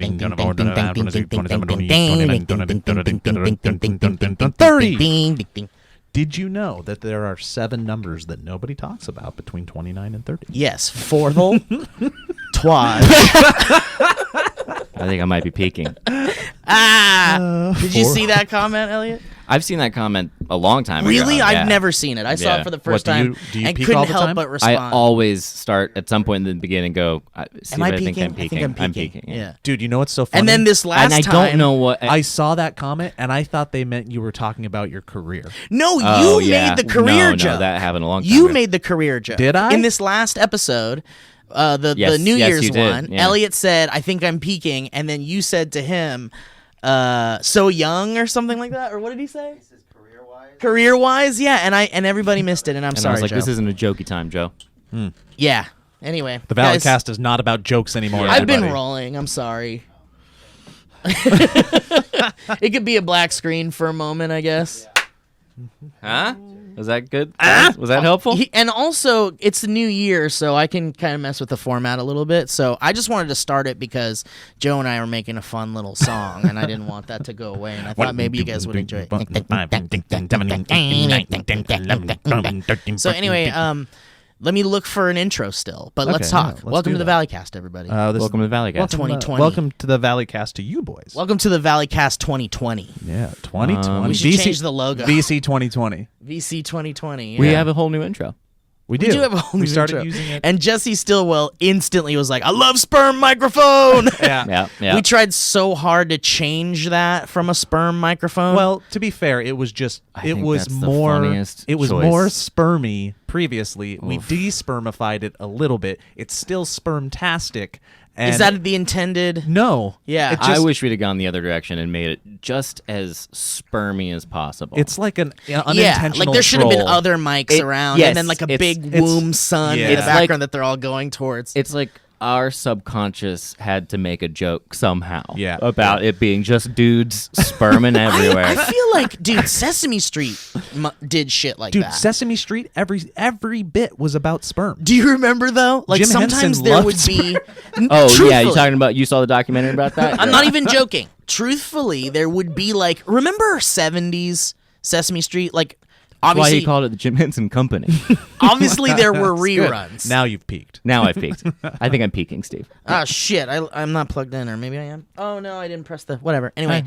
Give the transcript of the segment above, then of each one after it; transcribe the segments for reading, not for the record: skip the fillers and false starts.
30. Did you know that there are 7 numbers that nobody talks about between 29 and 30? Yes, Forthel, Twaj. I think I might be peeking. Did you see that comment, Elliot? I've seen that comment a long time ago. Really? Yeah. I've never seen it. I saw it for the first time do you and peek couldn't all the help time? but respond. I always start at some point in the beginning and go, see Am I what peeking? I think I'm peeking. Yeah. Dude, you know what's so funny? And then this last And I time, don't know what... I saw that comment, and I thought they meant you were talking about your career. No, Oh, you yeah. made the career No, joke. that happened a long time You ago. made the career joke. Did I? In this last episode, the Yes, New yes, Year's you did, one, yeah. Elliot said, I think I'm peaking, and then you said to him, so young or something like that, or what did he say? Career-wise, yeah, and everybody missed it, and I'm And sorry, I was like, Joe. this isn't a jokey time, Joe. Yeah. Anyway, The guys, Valleycast is not about jokes anymore. I've been everybody. rolling. I'm sorry. It could be a black screen for a moment, I guess. Huh? Was that good? Was that helpful? And also, it's the new year, so I can kind of mess with the format a little bit. So I just wanted to start it because Joe and I were making a fun little song, and I didn't want that to go away. And I thought maybe you guys would enjoy it. So anyway, let me look for an intro still, but let's Okay, talk. yeah, let's Welcome do to the that. Valleycast, everybody. Welcome to the Valleycast. 2020. Welcome to the Valleycast to you boys. Welcome to the Valleycast 2020. Yeah, 2020. We should change the logo. VC 2020. VC 2020. We yeah. have a whole new intro. We We do have a whole new We started intro. using it. And Jesse Stillwell instantly was like, I love sperm microphone. Yeah. Yeah. We tried so hard to change that from a sperm microphone. Well, to be fair, it was just I it think was that's the more funniest it was choice. more spermy previously. We Oof. despermified it a little bit. It's still spermtastic. And is that the intended? no? Yeah. It I just- wish we'd have gone the other direction and made it just as spermy as possible. It's like an unintentional Yeah, like there should have been troll. other mics around, yes, and then like a it's- big it's- womb sun yeah. in the It's background like- that they're all going towards. It's like our subconscious had to make a joke somehow Yeah. about it being just dudes sperming everywhere. I feel like, dude, Sesame Street did shit like Dude, that. Sesame Street, every bit was about sperm. Do you remember though? Like Jim sometimes Henson there loved would be. Oh, Truthfully, yeah, you saw the documentary about that? I'm not even joking. Truthfully, there would be like, remember 70s Sesame Street? Like, That's why obviously, he called it the Jim Henson Company. obviously there were Good. reruns. Now you've peaked. Now I've peaked. I think I'm peaking, Steve. Oh shit! I'm not plugged in, or maybe I am. Oh no, I didn't press the whatever. Anyway,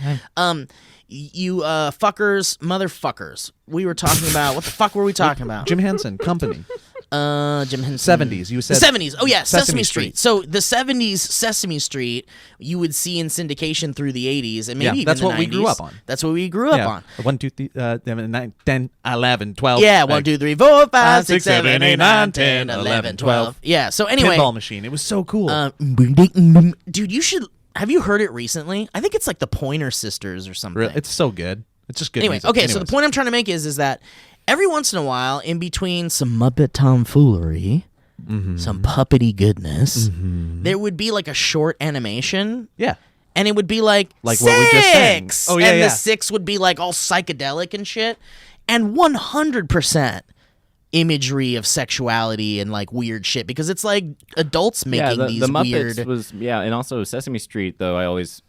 you fuckers, motherfuckers. We were talking about what the fuck were we talking about? Jim Henson Company. Jim Henson. 70s. You said The 70s. Oh yeah, Sesame Sesame Street. Street. So the 70s Sesame Street you would see in syndication through the 80s and maybe Yeah, even that's the what 90s. we grew up on. That's what we grew up on. 1, 2, 3, 9, 10, 11, 12. Yeah, 1, 2, 3, 4, 5, 6, 7, 8, 9, 10, 11, 12. Yeah. So anyway, Pinball machine. It was so cool. dude, you should. Have you heard it recently? I think it's like the Pointer Sisters or something. Really, it's so good. It's just good Anyway, music. okay, so the point I'm trying to make is that every once in a while, in between some Muppet tomfoolery, some puppety goodness, there would be like a short animation. Yeah. And it would be like Like 6! what we just sang. Oh, yeah, and yeah. the 6 would be like all psychedelic and shit. And 100% imagery of sexuality and like weird shit because it's like adults making these the Muppets weird. was and also Sesame Street though I always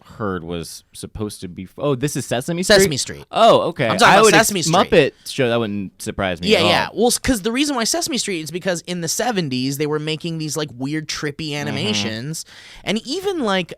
heard was supposed to be. Oh, this is Sesame Street. Sesame Street. Oh, okay. I'm talking about would Sesame Street. Muppet show that wouldn't surprise me. Yeah, at all. yeah. Well, because the reason why Sesame Street is because in the 70s they were making these like weird trippy animations, and even like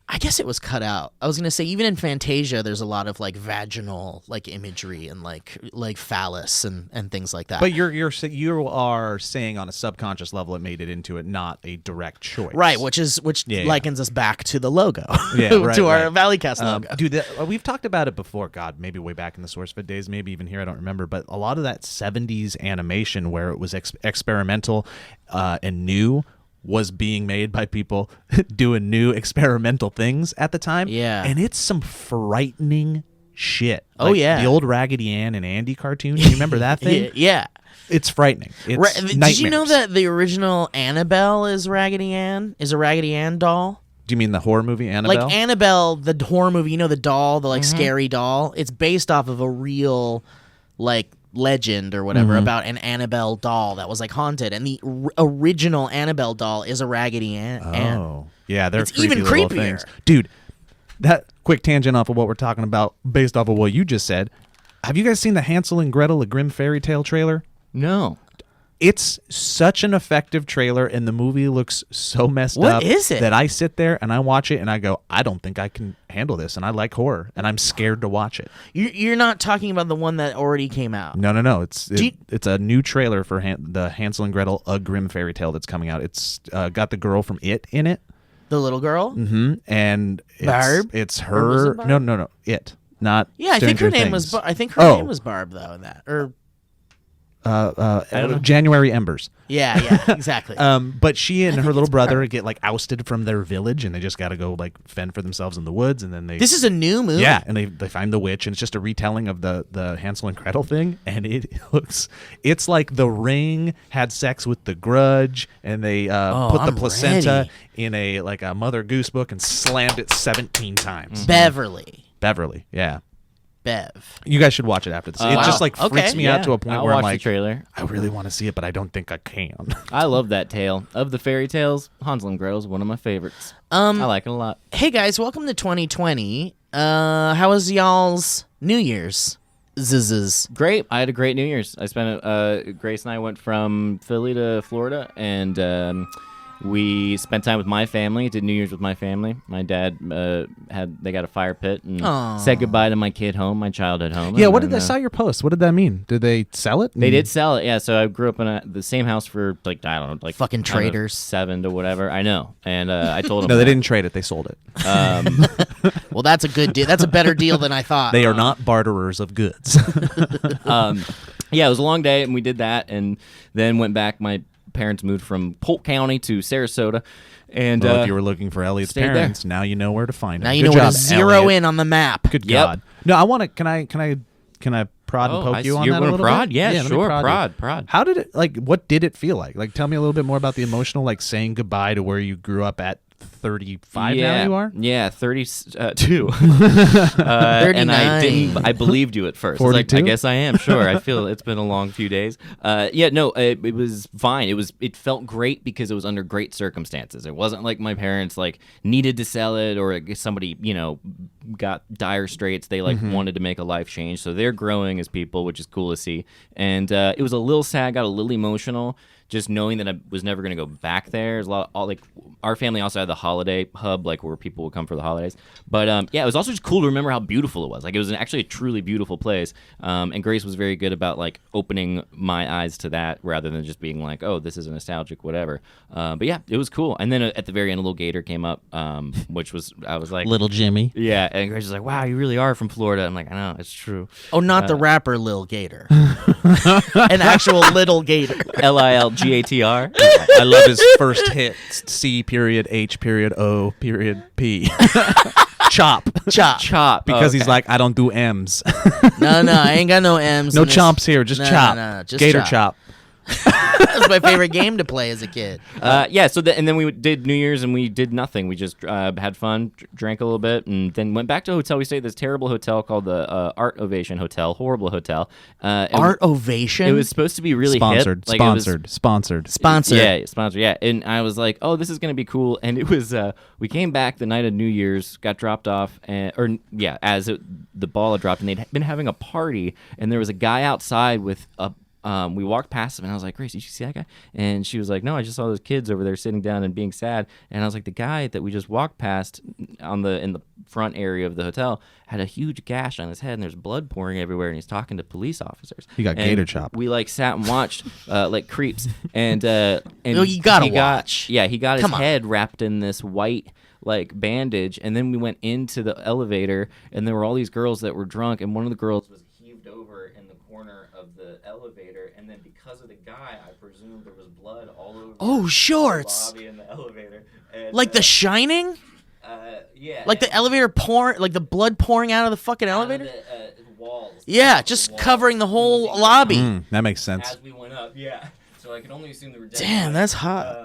I guess it was cut out. I was gonna say even in Fantasia, there's a lot of like vaginal like imagery and like phallus and things like that. But you are saying on a subconscious level it made it into it, not a direct choice. right, which Yeah. likens us back to the logo, Yeah, to right, our right. Valleycast logo. Dude, we've talked about it before. God, maybe way back in the SourceFed days, maybe even here, I don't remember. But a lot of that 70s animation where it was experimental and new was being made by people doing new experimental things at the time. Yeah. And it's some frightening shit. Oh, yeah. The old Raggedy Ann and Andy cartoon. You remember that thing? Yeah. It's frightening. It's Did you know nightmares. that the original Annabelle is Raggedy Ann? Is a Raggedy Ann doll? Do you mean the horror movie Annabelle? Like Annabelle, the horror movie, you know, the doll, the like scary doll. It's based off of a real like legend or whatever about an Annabelle doll that was like haunted, and the original Annabelle doll is a Raggedy Ann. Oh. Yeah, they're It's creepy even little creepier. things. Dude, that quick tangent off of what we're talking about, based off of what you just said. Have you guys seen the Hansel and Gretel: A Grimm Fairy Tale trailer? No. It's such an effective trailer, and the movie looks so messed What up is it? that I sit there and I watch it and I go, I don't think I can handle this, and I like horror, and I'm scared to watch it. You're not talking about the one that already came out. No. It's a new trailer for the Hansel and Gretel: A Grimm Fairy Tale that's coming out. It's got the girl from It in it. The little girl? Mm-hmm. And Barb? it's Or was her. it Barb? No. It. Not. Yeah, I think her Stranger name was. Things. I think her Oh. name was Barb though. In that or January Embers. yeah, exactly. But she and I her think little it's brother Barb. get like ousted from their village, and they just got to go like fend for themselves in the woods, and then they. This is a new movie. Yeah, and they find the witch, and it's just a retelling of the Hansel and Gretel thing, and it's like The Ring had sex with the Grudge, and they put the I'm placenta ready. in a Mother Goose book and slammed it 17 times. Beverly. Yeah. Bev. You guys should watch it after this. It Wow. just like freaks Okay. me out to a point I'll where I'm watch like, the trailer. I really want to see it, but I don't think I can. I love that tale. Of the fairy tales, Hansel and Gretel is one of my favorites. I like it a lot. Hey guys, welcome to 2020. How was y'all's New Year's? Zzz. Great. I had a great New Year's. I spent Grace and I went from Philly to Florida, and we spent time with my family. Did New Year's with my family. My dad they got a fire pit and Aw. said goodbye to my kid home, my childhood home. Yeah, and what did then, I saw your post? What did that mean? Did they sell it? They did sell it, yeah. So I grew up in the same house for like I don't know, like Fucking I don't know, traitors. 7 to whatever. I know, and I told them No, they that. didn't trade it. They sold it. Well, that's a good deal. That's a better deal than I thought. They are not barterers of goods. Yeah, it was a long day, and we did that, and then went back. My parents moved from Polk County to Sarasota, and Well, if you were looking for Elliot's stayed there. parents, now you know where to find them. Now you Good know where job, to zero Elliot. in on the map. Good Yep. God. No, I want to. Can I prod and poke you on you're that a gonna little prod? bit? Yeah, let me sure. prod you. Prod. How did it? Like, what did it feel like? Like, tell me a little bit more about the emotional, like saying goodbye to where you grew up at 35. Yeah, Now you are. Yeah, 32. And I 39. I believed you at first. I was like, 42? I guess I am. Sure. I feel it's been a long few days. Yeah, no, it was fine. It felt great because it was under great circumstances. It wasn't like my parents like needed to sell it or somebody got dire straits. They like wanted to make a life change, so they're growing as people, which is cool to see. And it was a little sad. Got a little emotional. Just knowing that I was never going to go back there. There's a lot like our family also had the holiday hub, like where people would come for the holidays. But yeah, it was also just cool to remember how beautiful it was. Like it was actually a truly beautiful place. And Grace was very good about like opening my eyes to that rather than just being like, oh, this is a nostalgic whatever. But yeah, it was cool. And then at the very end, a little gator came up, which was I was like, Little Jimmy. yeah. And Grace was like, wow, you really are from Florida. I'm like, I know, it's true. Oh, not the rapper Lil Gator. An actual little gator. LILGATR. I love his first hit. C.H.O.P. Chop. Chop. Because Okay. he's like, I don't do M's. No, I ain't got no M's. No in this. chomps here, just No, chop. no, just Gator chop. chop. That was my favorite game to play as a kid. Yeah, so and then we did New Year's and we did nothing. We just had fun, drank a little bit, and then went back to a hotel. We stayed at this terrible hotel called the Art Ovation Hotel. Horrible hotel. Art Ovation? It was supposed to be really Sponsored. hip. Like, it was- Sponsored. Sponsor. Yeah, sponsor. Yeah, and I was like, "Oh, this is gonna be cool." And it was. We came back the night of New Year's, got dropped off, the ball had dropped, and they'd been having a party, and there was a guy outside with a. We walked past him, and I was like, Grace, did you see that guy? And she was like, no, I just saw those kids over there sitting down and being sad. And I was like, the guy that we just walked past in the front area of the hotel had a huge gash on his head, and there's blood pouring everywhere, and he's talking to police officers. He got And gator chopped. We like sat and watched like creeps, and Oh, you gotta he got- watch. Yeah, he got Come his on. head wrapped in this white like bandage, and then we went into the elevator, and there were all these girls that were drunk, and one of the girls was heaved over in the corner of the elevator, and then because of the guy, I presume there was blood all over Oh, the shorts. lobby and the elevator. And, Like The Shining? yeah, Like the elevator pouring, like the blood pouring out of the fucking out of elevator? the, walls. Yeah, The just walls. covering the whole You can see lobby. That makes sense. as we went up. Yeah, so I can only assume there were dead Damn, bodies. that's hot.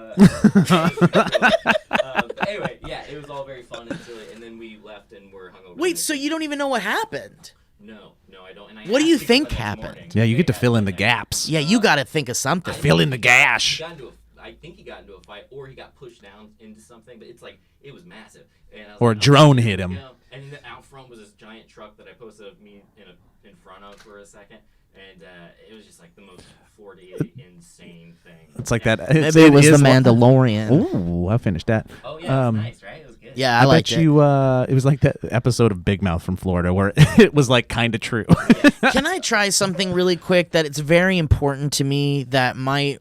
But anyway, yeah, it was all very fun and silly, and then we left and were hungover. Wait, so you don't even know what happened? No, I don't. And I What do you asked people think the next happened? morning. Yeah, you get to They fill in had the gaps. Yeah, you gotta think of something. Fill in the gash. I think he got into a fight or he got pushed down into something, but it's like it was massive. And I was Or like, a drone hit him. And then out front was this giant truck that I posted of me in front of for a second, and it was just like the most 48 insane thing. It's like that. Maybe it was the Mandalorian. Ooh, I finished that. Oh yeah, it was nice, right? It was good. Yeah, I liked bet it. you it was like that episode of Big Mouth from Florida where it was like kind of true. Can I try something really quick that it's very important to me that might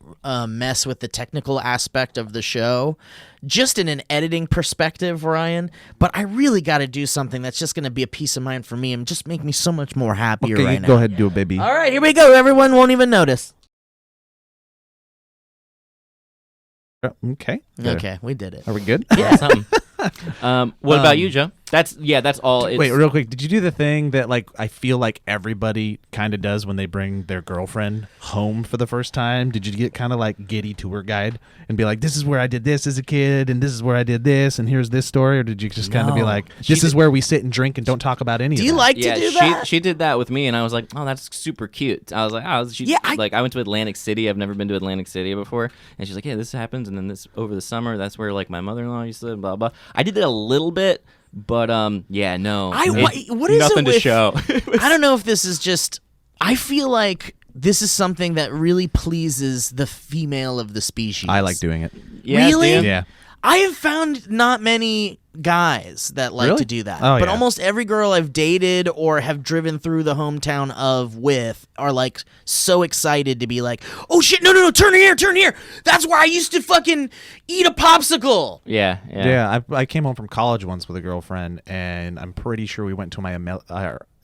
mess with the technical aspect of the show? Just in an editing perspective, Ryan, but I really got to do something that's just going to be a peace of mind for me and just make me so much more happier Okay, right you now. go ahead and do it, baby. All right, here we go. Everyone won't even notice. Okay. Okay, we did it. Are we good? Yeah, something. What about you, Joe? That's all. It's, Wait, real quick. Did you do the thing that like I feel like everybody kind of does when they bring their girlfriend home for the first time? Did you get kind of like giddy tour guide and be like, "This is where I did this as a kid, and this is where I did this, and here's this story," or did you just kind of be No. like, "This is where we sit and drink and don't talk about any Do of you that"? like Yeah, to do that? she did that with me, and I was like, "Oh, that's super cute." I was like, "Oh, she." Yeah, Like I went to Atlantic City. I've never been to Atlantic City before, and she's like, "Yeah, this happens." And then this over the summer, that's where like my mother-in-law used to live. Blah blah. I did that a little bit, but yeah, no. What is nothing it to with, show. I don't know if this is just. I feel like this is something that really pleases the female of the species. I like doing it. Yeah, Really? Dan? Yeah. I have found not many guys that like Really? to do that. Oh, but yeah. almost every girl I've dated or have driven through the hometown of with are like so excited to be like, "Oh shit, no, turn here. That's where I used to fucking eat a popsicle." Yeah. Yeah, I came home from college once with a girlfriend, and I'm pretty sure we went to my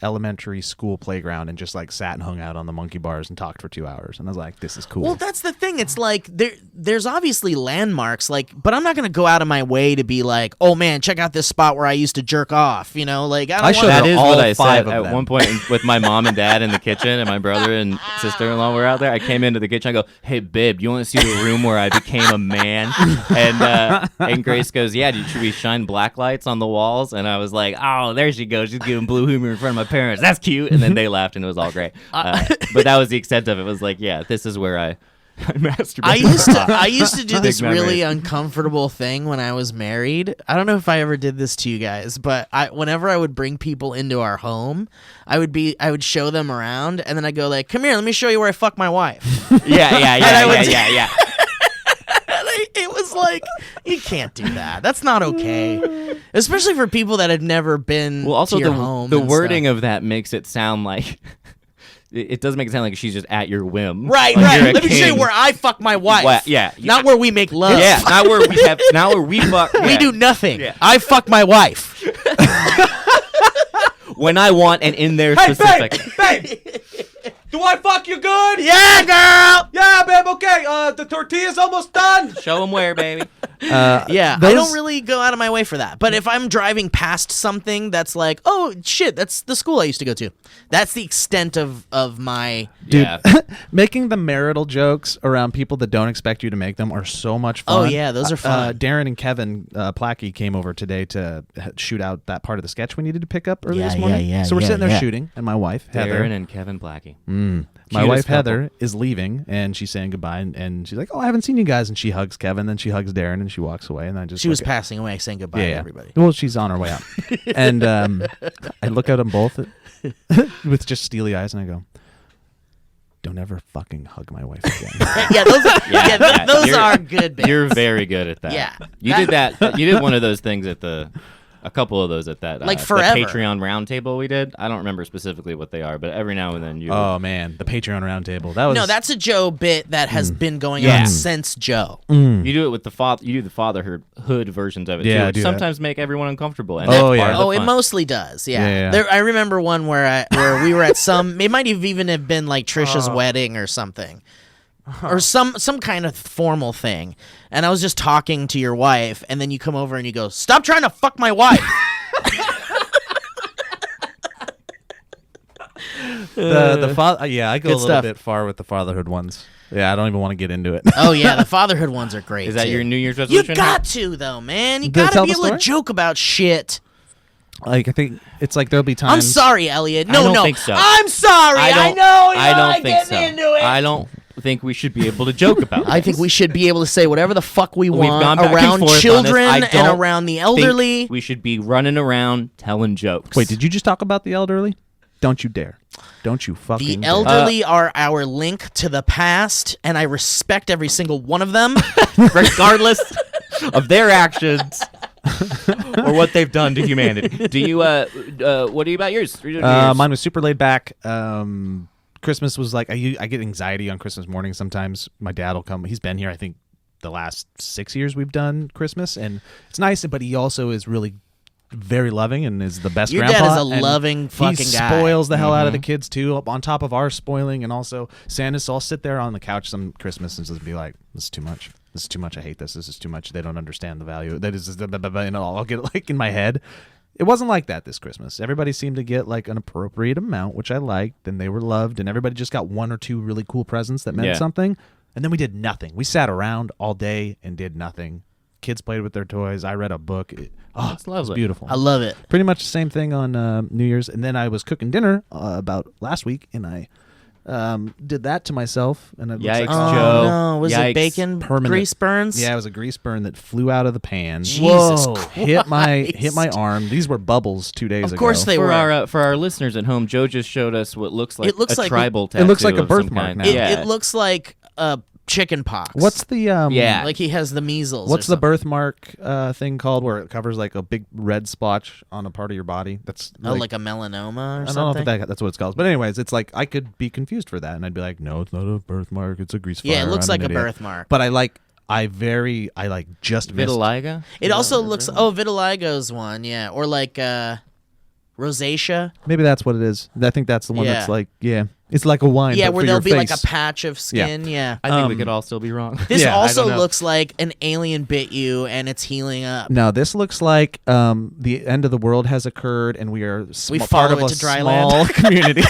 elementary school playground and just like sat and hung out on the monkey bars and talked for 2 hours. And I was like, "This is cool." Well, that's the thing. It's like there's obviously landmarks, like, but I'm not gonna go out of my way to be like, "Oh man, check out this spot where I used to jerk off." You know, like I I don't showed want her That is all what I five said of at them. one point with my mom and dad in the kitchen, and my brother and sister-in-law were out there. I came into the kitchen. I go, "Hey, babe, you want to see the room where I became a man?" And Grace goes, "Yeah, should we shine black lights on the walls?" And I was like, "Oh, there she goes. She's giving blue humor in front of my parents. That's cute." And then they laughed, and it was all great. But that was the extent of it. It was like, yeah, this is where I masturbated. I used to do this Big memories. really uncomfortable thing when I was married. I don't know if I ever did this to you guys, but whenever I would bring people into our home, I would show them around, and then I go like, "Come here, let me show you where I fuck my wife." Yeah. It was like, you can't do that. That's not okay, especially for people that have never been. Well, also to your the home the and wording stuff. of that makes it sound like it doesn't make it sound like she's just at your whim. Right. Like you're a Let me show you king. where I fuck my wife. Yeah. Not where we make love. Yeah, not where we fuck. We yeah. do nothing. Yeah. I fuck my wife. when I want and in there specific. Babe, do I fuck you good? Yeah, girl. Yeah, babe, okay. The tortilla's almost done. Show them where, baby. Yeah, I those- don't really go out of my way for that. But if I'm driving past something that's like, oh shit, that's the school I used to go to. That's the extent of my. Dude, Yeah. making the marital jokes around people that don't expect you to make them are so much fun. Oh, yeah, those are fun. Darren and Kevin Plackey came over today to shoot out that part of the sketch we needed to pick up early Yeah, this morning. yeah, so we're yeah, sitting there yeah. shooting, and my wife, Heather. Darren and Kevin Plackey. My Cutest wife couple. Heather is leaving, and she's saying goodbye, and she's like, "Oh, I haven't seen you guys." And she hugs Kevin, then she hugs Darren, and she walks away. And I just She was look passing away, saying goodbye at, to everybody. Well, she's on her way out, and I look at them both with just steely eyes, and I go, "Don't ever fucking hug my wife again." Yeah, those You're- are good bits. You're very good at that. Yeah. You did that. You did one of those things at a couple of those at that Like the forever. Patreon roundtable we did. I don't remember specifically what they are, but every now and then you. Oh man, the Patreon roundtable. That was No, that's a Joe bit that has been going Yeah. on since Joe. You do it with the You do the fatherhood versions of it Yeah, I too. do which that. sometimes make everyone uncomfortable. And Oh, that's yeah. part of the Oh, it fun. mostly does. Yeah. Yeah. There, I remember one where we were at some. It might have even have been like Trisha's wedding or something, or some kind of formal thing. And I was just talking to your wife, and then you come over and you go, "Stop trying to fuck my wife." the father. Yeah, I go Good a little stuff. bit far with the fatherhood ones. Yeah, I don't even want to get into it. Oh yeah, the fatherhood ones are great. Is that too. your New Year's You resolution? got to though, man. You Did it got to tell be the able to story? joke about shit. Like I think it's like there'll be times. I'm sorry, Elliot. I No, don't no. think so. I'm sorry. I know. I don't think get so. me into it. I don't. think we should be able to joke about. I think we should be able to say whatever the fuck we We've want gone back and around forth on this. children I and don't around the think elderly. we should be running around telling jokes. Wait, did you just talk about the elderly? Don't you dare. Don't you fucking The dare. elderly are our link to the past, and I respect every single one of them. regardless of their actions or what they've done to humanity. Do you? What are you about yours? What are you doing yours? Mine was super laid back. Christmas was like, I get anxiety on Christmas morning sometimes. My dad will come. He's been here, I think, the last 6 years we've done Christmas, and it's nice, but he also is really very loving and is the best Your grandpa. dad is a and loving fucking he guy. spoils the hell out of the kids too, on top of our spoiling. And also Santa's, so I'll sit there on the couch some Christmas and just be like, this is too much. This is too much. I hate this. This is too much. They don't understand the value. That is, I'll get it like in my head. It wasn't like that this Christmas. Everybody seemed to get like an appropriate amount, which I liked, and they were loved, and everybody just got 1 or 2 really cool presents that meant something. And then we did nothing. We sat around all day and did nothing. Kids played with their toys. I read a book. It's lovely. It's beautiful. I love it. Pretty much the same thing on New Year's. And then I was cooking dinner about last week, and I did that to myself. And it Yikes, looks like, Oh Joe. no! Was Yikes. it bacon Permanent. grease burns? yeah, it was a grease burn that flew out of the pan. Jesus Hit my Christ. arm. These were bubbles 2 days ago. Of course they For were. our listeners at home, Joe just showed us what looks like It looks a like- tribal tattoo. It looks like a of some birthmark kind. now. Yeah. It looks like chicken pox. What's the Yeah. like he has the measles? What's or the something. birthmark thing called where it covers like a big red splotch on a part of your body? That's Oh, like a melanoma or I don't know something. if that's what it's called. But anyways, it's like I could be confused for that, and I'd be like, no, it's not a birthmark. It's a grease fire. Yeah, it looks I'm like an a idiot. birthmark. But I just missed. Vitiligo? It also looks. Oh, vitiligo's one. Yeah, or like rosacea. Maybe that's what it is. I think that's the one Yeah. that's like, it's like a wine. Yeah, but where for there'll your be like a face. patch of skin. Yeah. I think we could all still be wrong. This Yeah, I also don't know. looks like an alien bit you and it's healing up. No, this looks like the end of the world has occurred, and we are We part follow of it a to dry small land. community.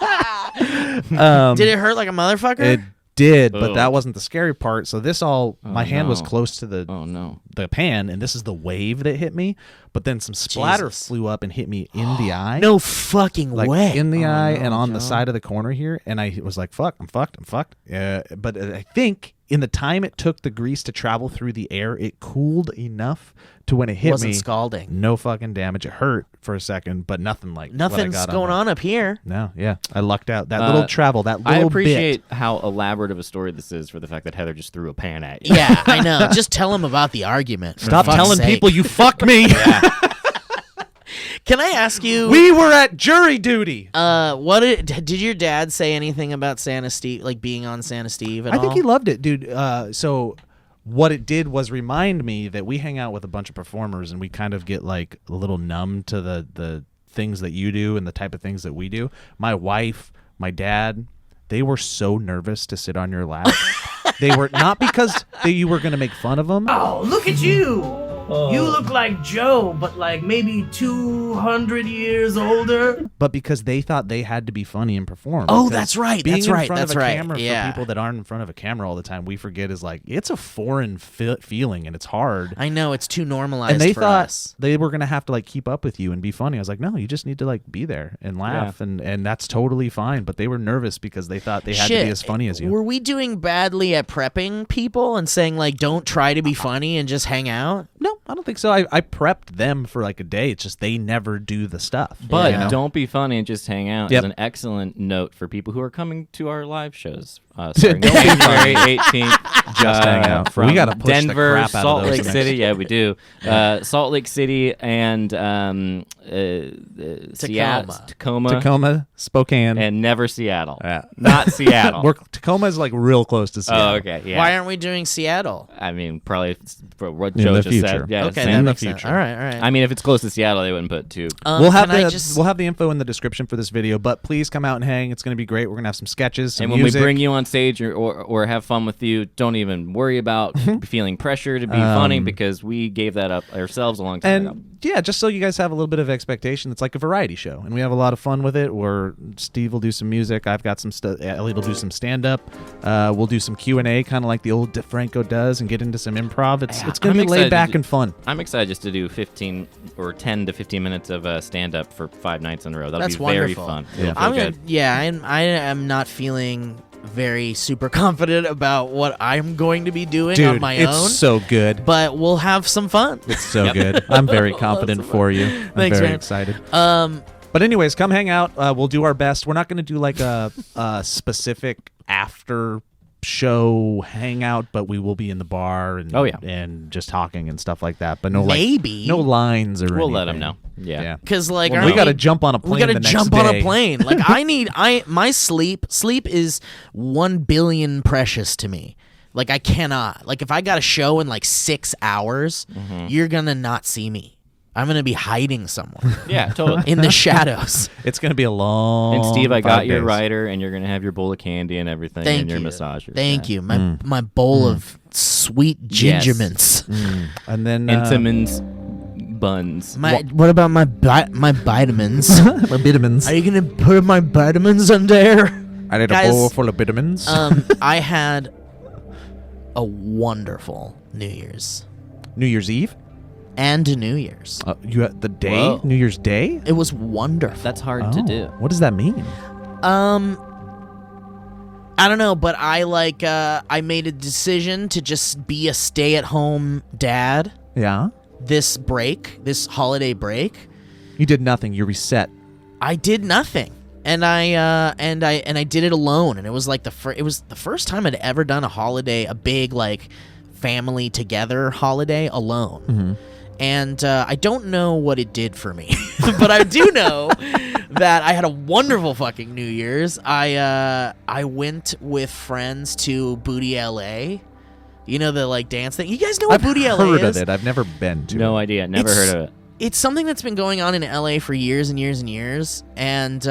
Did it hurt like a motherfucker? It did, but Ugh. that wasn't the scary part. So this my hand was no. close to the Oh, no. the pan, and this is the wave that hit me. But then some splatter Jesus. flew up and hit me in the eye. No fucking Like way. in the eye no, and on Joe. the side of the corner here, and I was like, "Fuck, I'm fucked." But I think in the time it took the grease to travel through the air, it cooled enough to when it hit Wasn't me, scalding. no fucking damage. It hurt for a second, but nothing like what I Nothing's got going on up here. No, yeah, I lucked out. That little travel, that little I bit. appreciate how elaborate of a story this is for the fact that Heather just threw a pan at you. Yeah, I know. Just tell him about the argument. for Stop fuck's telling sake. people you fuck me. Can I ask you? We were at jury duty. What did your dad say anything about Santa Steve, like being on Santa Steve at I all? think he loved it, dude. So what it did was remind me that we hang out with a bunch of performers, and we kind of get like a little numb to the things that you do and the type of things that we do. My wife, my dad, they were so nervous to sit on your lap. They were not because you were going to make fun of them. Oh, look at you! You look like Joe, but like maybe 200 years older. But because they thought they had to be funny and perform. Oh, Because that's right, Being that's in right, front that's of a right, camera yeah. for people that aren't in front of a camera all the time, we forget is like it's a foreign feeling, and it's hard. I know it's too normalized. And they for thought us. they were gonna have to like keep up with you and be funny. I was like, no, you just need to like be there and laugh, and that's totally fine. But they were nervous because they thought they had to be as funny as you. Were we doing badly at prepping people and saying like, don't try to be funny and just hang out? No, I don't think so. I prepped them for like a day. It's just they never do the stuff. But you know? don't be funny and just hang out Yep. is an excellent note for people who are coming to our live shows. Starting January 18th. Just hang out. From We gotta push the Denver, crap out of Salt those Lake next. City. Yeah, we do. Salt Lake City and Tacoma, Tacoma, Spokane, and never Seattle. Yeah. Not Seattle. Tacoma is like real close to Seattle. Oh, okay. Yeah. Why aren't we doing Seattle? I mean, probably for what In Joe the just future. said. Yeah, Okay, same. that in the makes sense. future. All right, all right. I mean, if it's close to Seattle, they wouldn't put two. We'll have can I the just- we'll have the info in the description for this video, but please come out and hang. It's going to be great. We're going to have some sketches, some And when music. we bring you on stage or have fun with you, don't even worry about feeling pressure to be funny because we gave that up ourselves a long time ago. And yeah, just so you guys have a little bit of expectation, it's like a variety show, and we have a lot of fun with it. Where Steve will do some music, I've got some stuff. Elliott will do some stand up. We'll do some Q&A, kind of like the old DeFranco does, and get into some improv. It's going to I'm be laid excited back to- and fun. I'm excited just to do 15 or 10 to 15 minutes of stand up for 5 nights in a row. That'll That's be very wonderful. fun. Yeah. It'll feel I'm good. gonna, yeah, I am not feeling very super confident about what I'm going to be doing Dude, on my it's own. so good. But we'll have some fun. It's so good. I'm very confident for you. I'm Thanks, very man. excited. But anyways, come hang out. We'll do our best. We're not going to do like a specific after show hangout, but we will be in the bar and and just talking and stuff like that. But no, maybe no lines or We'll anything. let them know. Yeah. Because like we got to jump on a plane. We gotta the next jump on day. a plane. Like my sleep is 1 billion precious to me. Like I cannot. Like if I got a show in like 6 hours, you're gonna not see me. I'm gonna be hiding somewhere. Yeah, totally. In the shadows. It's gonna be a long. And Steve, I 5 got your days. rider, and you're gonna have your bowl of candy and everything, Thank and your you. massager. Thank you. My bowl of sweet ginger mints. And then And Simmons buns. What about my vitamins? my vitamins. Are you gonna put my vitamins on there? I did Guys, a bowl full of vitamins. I had a wonderful New Year's New Year's Eve. and New Year's. You had the day, Whoa. New Year's Day. It was wonderful. That's hard to do. What does that mean? I don't know, but I made a decision to just be a stay-at-home dad Yeah. this holiday break. You did nothing. You reset. I did nothing. And I did it alone, and it was like it was the first time I'd ever done a big like family together holiday alone. Mm-hmm. And I don't know what it did for me, but I do know that I had a wonderful fucking New Year's. I went with friends to Booty LA. You know the like dance thing. You guys know what Booty LA is? I've heard of it. I've never been to. No it. idea. Never heard of it. It's something that's been going on in LA for years and years and years, and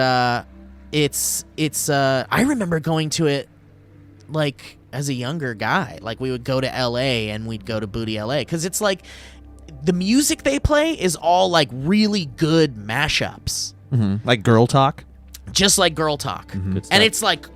it's I remember going to it like as a younger guy. Like we would go to LA and we'd go to Booty LA because it's like the music they play is all like really good mashups, Like girl talk. just like Girl Talk, Good stuff. and it's like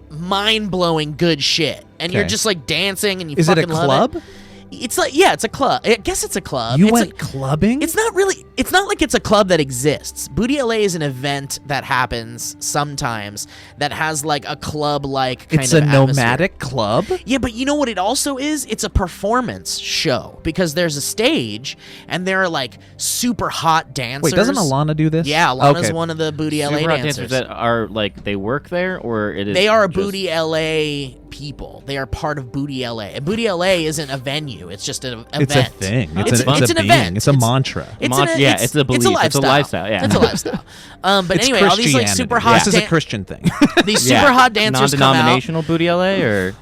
mind-blowing good shit, and you're Okay. just like dancing and you Is it fucking a love club? it. It's like, yeah, it's a club. I guess it's a club. You It's went a- clubbing? It's not like it's a club that exists. Booty LA is an event that happens sometimes that has like a club like kind It's of a atmosphere. nomadic club. Yeah, but you know what it also is? It's a performance show because there's a stage and there are like super hot dancers. Wait, doesn't Alana do this? Yeah, Alana's Okay. one of the Booty LA Super hot dancers. that are like they work there, or it is. They are just- Booty LA people. They are part of Booty LA. And Booty LA isn't a venue. It's just an event. It's a thing. It's a an being. event. It's a mantra. It's It's a belief. It's a lifestyle. Yeah. It's a lifestyle. But It's anyway, all these like Christianity. super hot This is a Christian thing. these super hot dancers come out. Non-denominational Booty LA, or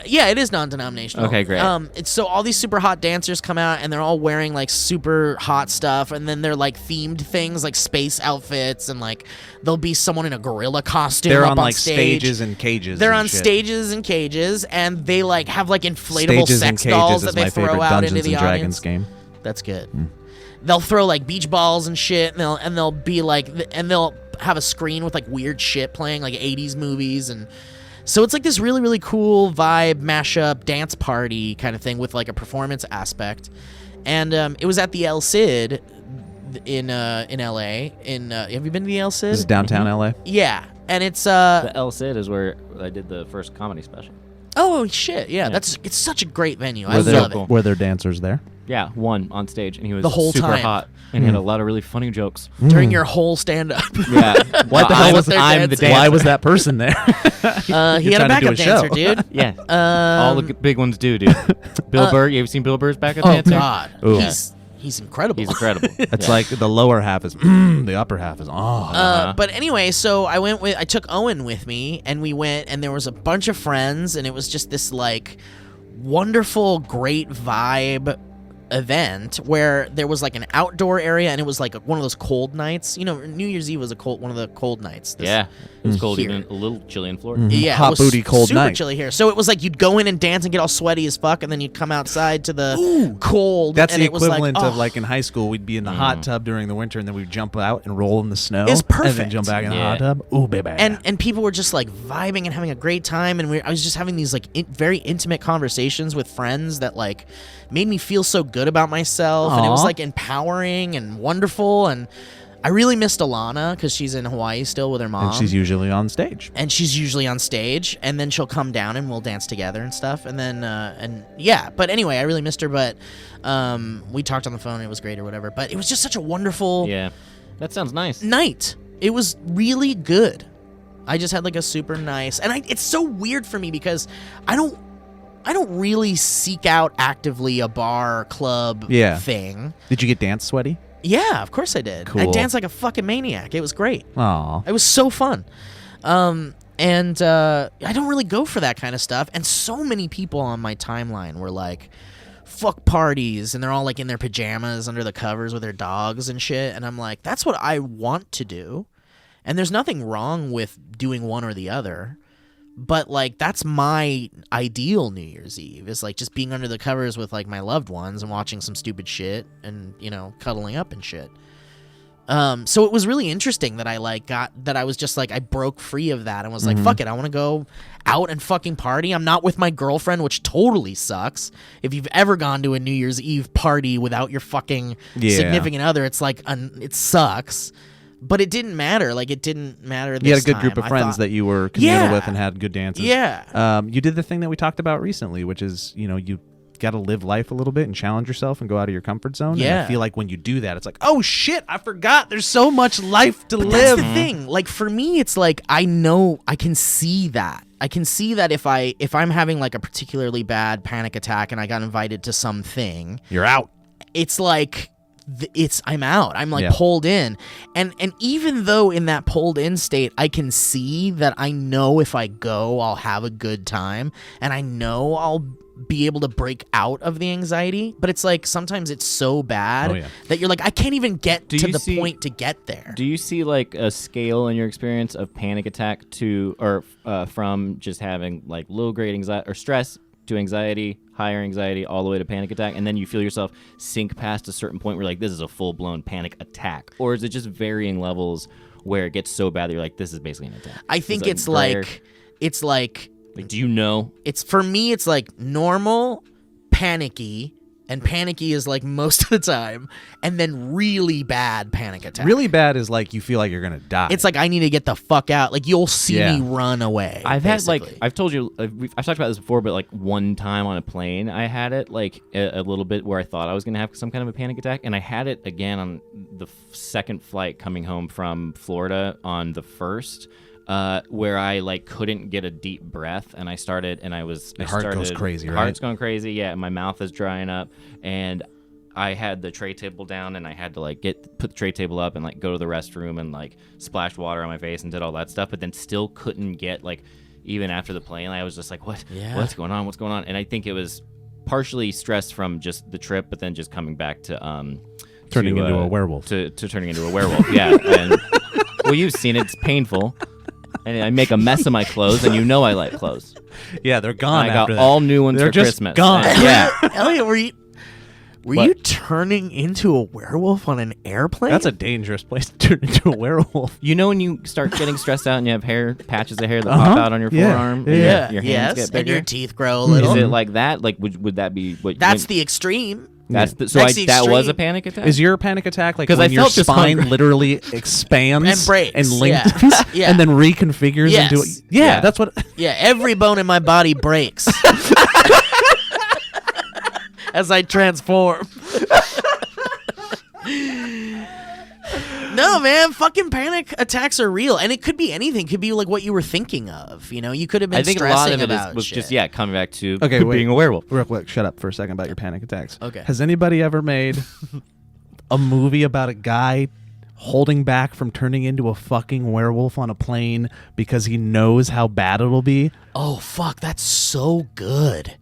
Yeah, it is non-denominational. Okay, great. It's so all these super hot dancers come out and they're all wearing like super hot stuff, and then they're like themed things like space outfits, and like there'll be someone in a gorilla costume. They're up on like stage. stages and cages. They're and on shit. stages and cages, and they like have like inflatable Stages and sex cages dolls is that they my throw favorite out Dungeons into the and Dragons audience. game. That's good. They'll throw like beach balls and shit, and they'll be like, and they'll have a screen with like weird shit playing, like 80s movies, and so it's like this really really cool vibe mashup dance party kind of thing with like a performance aspect, and it was at the El Cid in LA. Have you been to the El Cid? This is downtown LA. Yeah, and it's the El Cid is where I did the first comedy special. oh shit, yeah, it's such a great venue. I Were there, love it. were there dancers there? Yeah, one on stage, and he was The whole super time. hot, and he had a lot of really funny jokes. During your whole stand-up. Yeah, What the hell was their I'm the dancing? dancer. Why was that person there? He had a trying to do backup a dancer, show. dude. Yeah, all the big ones do, dude. Bill Burr, you ever seen Bill Burr's backup Oh dancer? God, Ooh. he's incredible. He's incredible. It's Yeah. like the lower half is the upper half is But anyway, so I took Owen with me, and we went, and there was a bunch of friends, and it was just this like wonderful, great vibe event where there was like an outdoor area, and it was like one of those cold nights. You know, New Year's Eve was one of the cold nights. Yeah, it was cold, Here. even a little chilly in Florida. Yeah, Hot it was booty, cold super night. chilly here. So it was like you'd go in and dance and get all sweaty as fuck, and then you'd come outside to the cold. That's and the it was like, equivalent of oh. like in high school, we'd be in the hot tub during the winter, and then we'd jump out and roll in the snow. It's And then perfect. jump back in the Yeah. hot tub. Ooh, baby. and people were just like vibing and having a great time, and I was just having these like very intimate conversations with friends that like made me feel so good about myself, and it was Aw. like empowering and wonderful, and I really missed Alana because she's in Hawaii still with her mom. And she's usually on stage. And she's usually on stage, and then she'll come down and we'll dance together and stuff. And then, yeah. But anyway, I really missed her. But we talked on the phone. And it was great or whatever. But it was just such a wonderful that sounds nice. night. It was really good. I just had like a super nice, and it's so weird for me because I don't really seek out actively a bar club thing. Did you get dance sweaty? Yeah, of course I did. I Cool. danced like a fucking maniac. It was great. Aw. It was so fun. And I don't really go for that kind of stuff. And so many people on my timeline were like, fuck parties. And they're all like in their pajamas under the covers with their dogs and shit. And I'm like, that's what I want to do. And there's nothing wrong with doing one or the other. But like, that's my ideal New Year's Eve, is like just being under the covers with like my loved ones and watching some stupid shit and, you know, cuddling up and shit. So it was really interesting that I was just like, I broke free of that and was like, fuck it, I want to go out and fucking party. I'm not with my girlfriend, which totally sucks. If you've ever gone to a New Year's Eve party without your fucking significant other, it's like, it sucks. But it didn't matter. Like, it didn't matter this You had a good time. group of I friends thought, that you were communal with and had good dances. Yeah. You did the thing that we talked about recently, which is, you know, you got to live life a little bit and challenge yourself and go out of your comfort zone. Yeah. And I feel like when you do that, it's like, oh shit, I forgot there's so much life to live. That's the thing. Like, for me, it's like, I know I can see that. I can see that if I'm having like a particularly bad panic attack and I got invited to something, You're out. it's like I'm out. I'm like pulled in. And even though in that pulled in state, I can see that I know if I go, I'll have a good time and I know I'll be able to break out of the anxiety, but it's like sometimes it's so bad that you're like, I can't even get to the point to get there. Do you see like a scale in your experience of panic attack to, or from just having like low grade anxiety or stress to anxiety, higher anxiety, all the way to panic attack, and then you feel yourself sink past a certain point where like, this is a full-blown panic attack? Or is it just varying levels where it gets so bad that you're like, this is basically an attack? I think it's like do you know? It's, for me, it's like normal, panicky, and panicky is like most of the time, and then really bad panic attack. Really bad is like you feel like you're going to die. It's like, I need to get the fuck out. Like, you'll see me run away. I've basically. had like, I've told you, I've talked about this before, but like one time on a plane, I had it like a little bit where I thought I was going to have some kind of a panic attack. And I had it again on the second flight coming home from Florida on the 1st. Where I like couldn't get a deep breath, and I started, and Your heart goes crazy, right? Heart's going crazy, yeah. And my mouth is drying up, and I had the tray table down, and I had to like put the tray table up and like go to the restroom and like splash water on my face and did all that stuff, but then still couldn't get like, even after the plane, I was just like, what's going on? What's going on? And I think it was partially stress from just the trip, but then just coming back to turning into a werewolf. To turning into a werewolf, yeah. And well, you've seen it; it's painful. And I make a mess of my clothes, and you know I like clothes. Yeah, they're gone. And I got after that. all new ones They're for just Christmas. gone. And, yeah, Elliot, were you turning into a werewolf on an airplane? That's a dangerous place to turn into a werewolf. you know when you start getting stressed out and you have patches of hair that pop out on your forearm, and your hands get bigger, and your teeth grow a little. Is it like that? Like would that be what? That's the extreme. That's the, That's the that was extreme. a panic attack. Is your panic attack like 'Cause when I your felt just spine hungry. literally expands And breaks, and yeah. lengthens Yeah. and then reconfigures Yes. into it? Yeah, that's what. Yeah, every bone in my body breaks as I transform. No, man, fucking panic attacks are real, and it could be anything. It could be like what you were thinking of. You know, you could have been I think a stressing lot of it about was shit. just coming back to Okay, wait. being a werewolf. Real quick, shut up for a second about your panic attacks. Okay. Has anybody ever made a movie about a guy holding back from turning into a fucking werewolf on a plane because he knows how bad it'll be? Oh fuck, that's so good.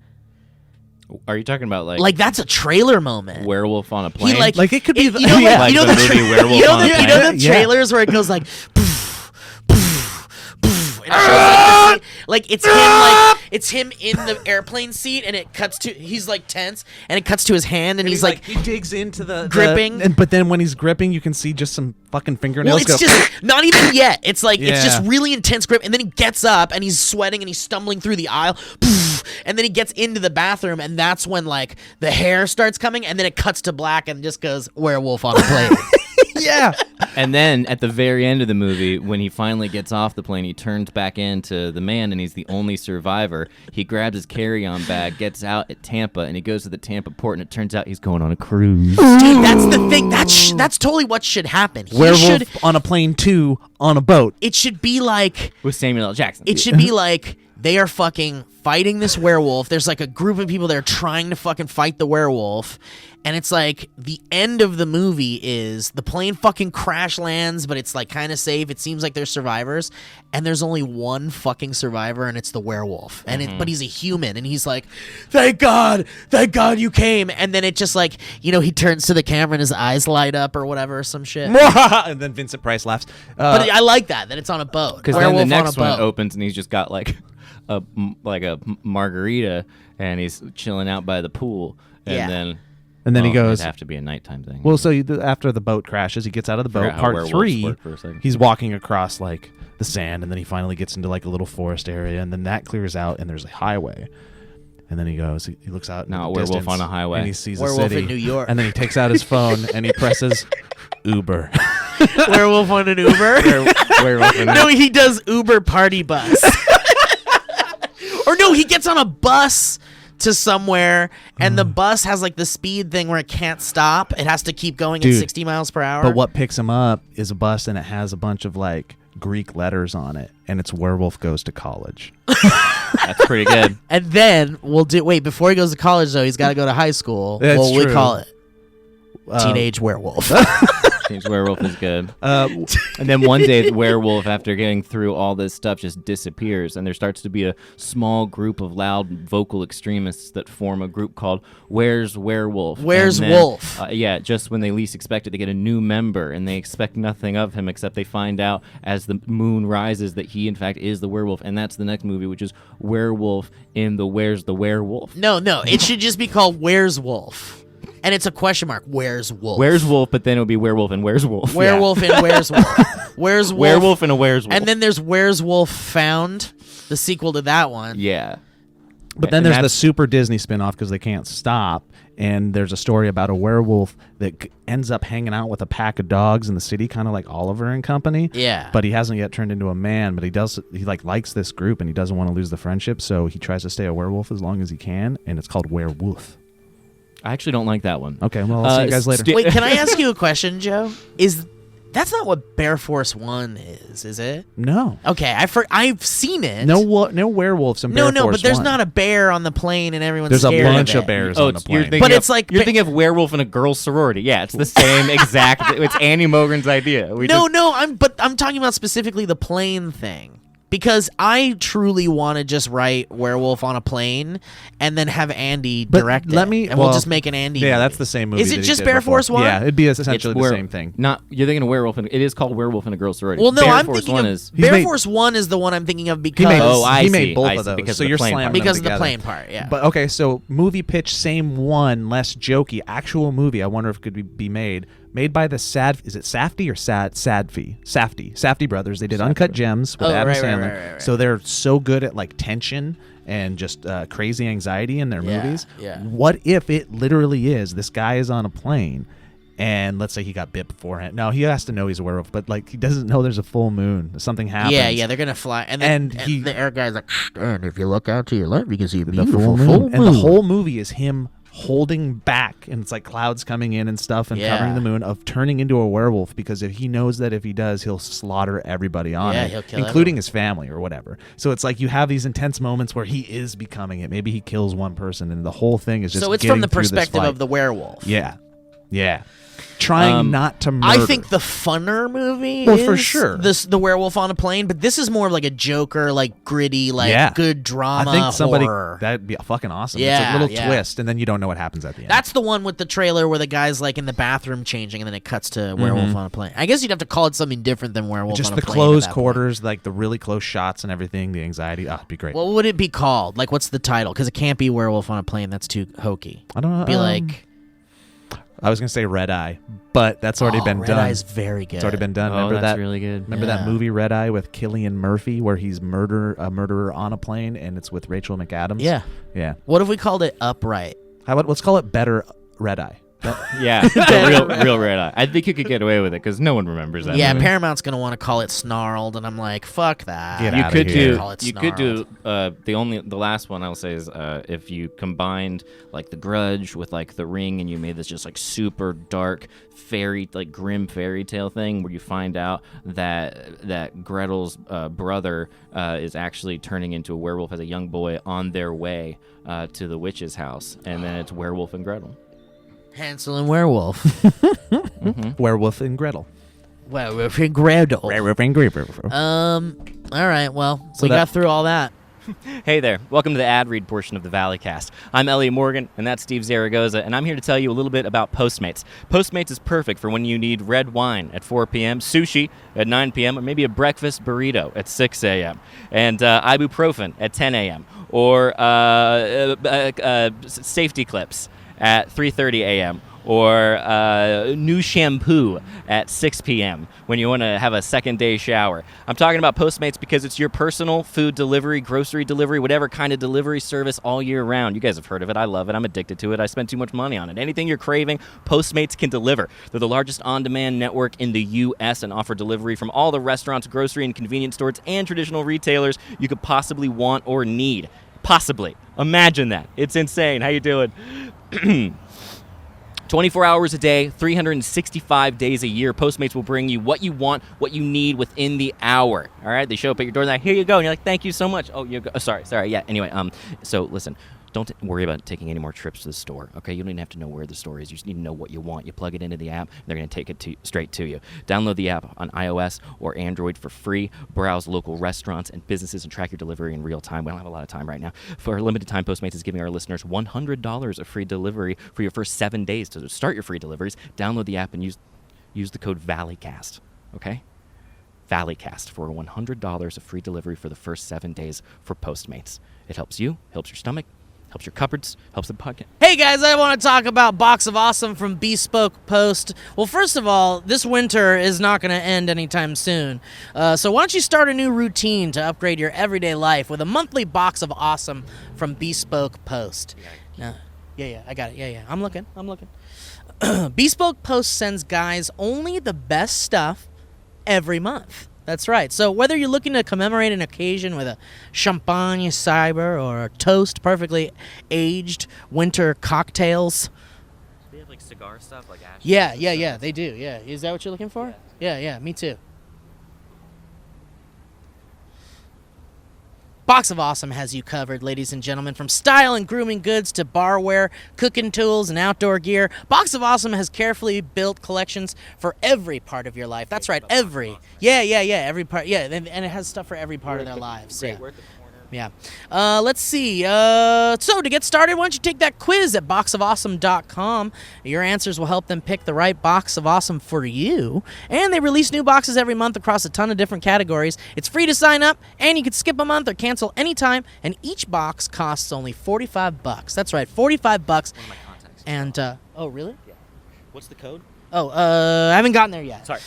Are you talking about Like that's a trailer moment. werewolf on a plane? He like Like, it could be you know, yeah. Like you know the the movie Werewolf you know on a the, you Plane? know the Yeah. trailers where it goes like poof, poof, poof, and it shows like it's him in the airplane seat, and it cuts to he's like tense, and it cuts to his hand, and he's like he digs into the gripping. but then when he's gripping, you can see just some fucking fingernails well, it's go. just not even yet. It's like it's just Yeah. really intense grip, and then he gets up and he's sweating and he's stumbling through the aisle, poof, and then he gets into the bathroom, and that's when like the hair starts coming, and then it cuts to black and just goes werewolf on a plane. Yeah. And then at the very end of the movie, when he finally gets off the plane, he turns back into the man, and he's the only survivor. He grabs his carry-on bag, gets out at Tampa, and he goes to the Tampa port, and it turns out he's going on a cruise. Dude, that's the thing. That's totally what should happen. Werewolf on a plane 2 on a boat. It should be like With Samuel L. Jackson. It should be like they are fucking fighting this werewolf. There's like a group of people that are trying to fucking fight the werewolf. And it's like the end of the movie is the plane fucking crash lands, but it's like kind of safe. It seems like there's survivors. And there's only one fucking survivor, and it's the werewolf. And but he's a human, and he's like, thank God you came. And then it just like, he turns to the camera and his eyes light up or whatever, or some shit. And then Vincent Price laughs. But I like that it's on a boat. Because then the Werewolf next on a one boat. opens, and he's just got like a margarita, and he's chilling out by the pool. And Yeah. then he goes. It'd have to be a nighttime thing. Well, so after the boat crashes, he gets out of the boat. Forgot how Part werewolves 3, work for a second. he's walking across like the sand, and then he finally gets into like a little forest area, and then that clears out, and there's a highway. And then he looks out. No, in the werewolf distance, on a highway. and he sees Werewolf a city in New York. And then he takes out his phone and he presses Uber. Werewolf on an Uber? werewolf in No, he does Uber party bus. Or no, he gets on a bus to somewhere, and the bus has like the speed thing where it can't stop. It has to keep going Dude, at 60 miles per hour. But what picks him up is a bus, and it has a bunch of like Greek letters on it, and it's Werewolf Goes to College. That's pretty good. And then before he goes to college though, he's got to go to high school. That's We true. call it Teenage Werewolf. James Werewolf is good. And then one day, the werewolf, after getting through all this stuff, just disappears, and there starts to be a small group of loud vocal extremists that form a group called Where's Werewolf? Where's And then, Wolf? Just when they least expect it, they get a new member, and they expect nothing of him except they find out as the moon rises that he, in fact, is the werewolf, and that's the next movie, which is Werewolf in the Where's the Werewolf? No, it should just be called Where's Wolf? And it's a question mark. Where's Wolf? Where's Wolf? But then it'll be Werewolf and Where's Wolf? Werewolf and Where's Wolf? Where's Wolf? Werewolf and a Where's Wolf? And then there's Where's Wolf Found, the sequel to that one. Yeah. But then And there's the that's- Super Disney spinoff because they can't stop. And there's a story about a werewolf that ends up hanging out with a pack of dogs in the city, kind of like Oliver and Company. Yeah. But he hasn't yet turned into a man. But he likes this group, and he doesn't want to lose the friendship, so he tries to stay a werewolf as long as he can. And it's called Werewolf. I actually don't like that one. Okay, well, I'll see you guys later. Wait, can I ask you a question, Joe? That's not what Bear Force 1 is it? No. Okay, I've seen it. No werewolves in Bear Force but there's 1. not a bear on the plane and everyone's There's a scared bunch of of it. bears Oh, on the you're plane. thinking But of, it's like you're thinking of Werewolf in a Girl Sorority. Yeah, it's the same exact. It's Annie Mogren's idea. I'm talking about specifically the plane thing. Because I truly want to just write Werewolf on a Plane and then have Andy direct it. We'll just make an Andy Yeah, movie. that's the same movie. Is it that he just did Bear before. Force 1? Yeah, it'd be essentially the same thing. You're thinking of Werewolf. It is called Werewolf in a Girl Sorority. Well, no, Bear I'm Force thinking 1 of is Bear Force 1 is the one I'm thinking of because I he see, made both I of see, those. because So of the you're plane slamming part. them because of the together. plane part, yeah. But okay, so movie pitch, same one, less jokey. Actual movie. I wonder if it could be made by the is it Safdie or Safdie brothers. They did Uncut Gems with Adam Sandler. right. So they're so good at like tension and just crazy anxiety in their movies. Yeah. What if it literally is this guy is on a plane, and let's say he got bit beforehand. No, he has to know he's a werewolf, but like he doesn't know there's a full moon. Something happens. Yeah, they're gonna fly, and the air guy's like, and if you look out to your left, you can see a The beautiful full full moon. moon. And the whole movie is him holding back, and it's like clouds coming in and stuff and Yeah. covering the moon, of turning into a werewolf, because if he knows that if he does, he'll slaughter everybody on Yeah, it, he'll kill including his family or whatever. So it's like you have these intense moments where he is becoming it. Maybe he kills one person, and the whole thing is just So it's getting from the through this perspective fight. of the werewolf. Yeah. Trying not to murder. I think the funner movie Well, is for sure. the Werewolf on a Plane, but this is more of like a Joker, like gritty, like good drama I think somebody horror. that'd be fucking awesome. Yeah, it's a little yeah. twist, and then you don't know what happens at the end. That's the one with the trailer where the guy's like in the bathroom changing, and then it cuts to Werewolf on a Plane. I guess you'd have to call it something different than Werewolf just on a the Plane. close at that quarters, like the really close shots and everything, the anxiety. It'd be great. point. What would it be called? Like, what's the title? Because it can't be Werewolf on a Plane. That's too hokey. I don't know. Be like, I was gonna say Red Eye, but that's already been Red done. Eye's very good. It's already been done. Oh, Remember that's that? really good. Remember that Yeah. movie Red Eye with Cillian Murphy, where he's a murderer on a plane, and it's with Rachel McAdams. Yeah. yeah. What if we called it Upright? How about let's call it Better Red Eye? Yeah, the real red eye. I think you could get away with it because no one remembers that. Yeah, movie. Paramount's gonna want to call it Snarled, and I'm like, fuck that. Get You outta could here. do. Call it You could do. Snarled. The last one I'll say is if you combined like The Grudge with like The Ring, and you made this just like super dark grim fairy tale thing where you find out that Gretel's brother is actually turning into a werewolf as a young boy on their way to the witch's house, and then it's Werewolf and Gretel. Hansel and Werewolf. Werewolf and Gretel. Werewolf and Gretel. Werewolf and Gretel. All right. Well, we that- got through all that. Hey there, welcome to the ad read portion of the Valleycast. I'm Elliott Morgan, and that's Steve Zaragoza, and I'm here to tell you a little bit about Postmates. Postmates is perfect for when you need red wine at 4 p.m., sushi at 9 p.m., or maybe a breakfast burrito at 6 a.m., and ibuprofen at 10 a.m., or safety clips at 3:30 a.m., or new shampoo at 6 p.m. when you want to have a second day shower. I'm talking about Postmates because it's your personal food delivery, grocery delivery, whatever kind of delivery service all year round. You guys have heard of it. I love it. I'm addicted to it. I spend too much money on it. Anything you're craving, Postmates can deliver. They're the largest on-demand network in the U.S. and offer delivery from all the restaurants, grocery and convenience stores, and traditional retailers you could possibly want or need. Possibly. Imagine that. It's insane. How you doing? 24 hours a day, 365 days a year, Postmates will bring you what you want, what you need within the hour. All right? They show up at your door and they're like, here you go. And you're like, thank you so much. Oh, you go. Sorry. Yeah. Anyway, so listen. Don't worry about taking any more trips to the store, okay? You don't even have to know where the store is. You just need to know what you want. You plug it into the app, and they're going to take it straight to you. Download the app on iOS or Android for free. Browse local restaurants and businesses and track your delivery in real time. We don't have a lot of time right now. For a limited time, Postmates is giving our listeners $100 of free delivery for your first 7 days. To start your free deliveries, download the app and use the code Valleycast, okay? Valleycast for $100 of free delivery for the first 7 days for Postmates. It helps you, helps your stomach, helps your cupboards, helps the podcast. Hey guys, I want to talk about Box of Awesome from Bespoke Post. Well, first of all, this winter is not going to end anytime soon. So why don't you start a new routine to upgrade your everyday life with a monthly Box of Awesome from Bespoke Post. Yeah, I got it. Yeah, I'm looking. Bespoke Post sends guys only the best stuff every month. That's right. So whether you're looking to commemorate an occasion with a champagne cyber or a toast perfectly aged winter cocktails. They have like cigar stuff, like ash. Yeah, they do. Yeah. Is that what you're looking for? Yeah, me too. Box of Awesome has you covered, ladies and gentlemen. From style and grooming goods to barware, cooking tools, and outdoor gear, Box of Awesome has carefully built collections for every part of your life. That's right, every. Yeah, every part. Yeah, and it has stuff for every part of their lives. Yeah. Yeah. Let's see. So to get started, why don't you take that quiz at boxofawesome.com. Your answers will help them pick the right Box of Awesome for you. And they release new boxes every month across a ton of different categories. It's free to sign up, and you can skip a month or cancel anytime. And each box costs only $45. That's right, $45. One of my contacts. And oh, really? Yeah. What's the code? Oh, I haven't gotten there yet. Sorry.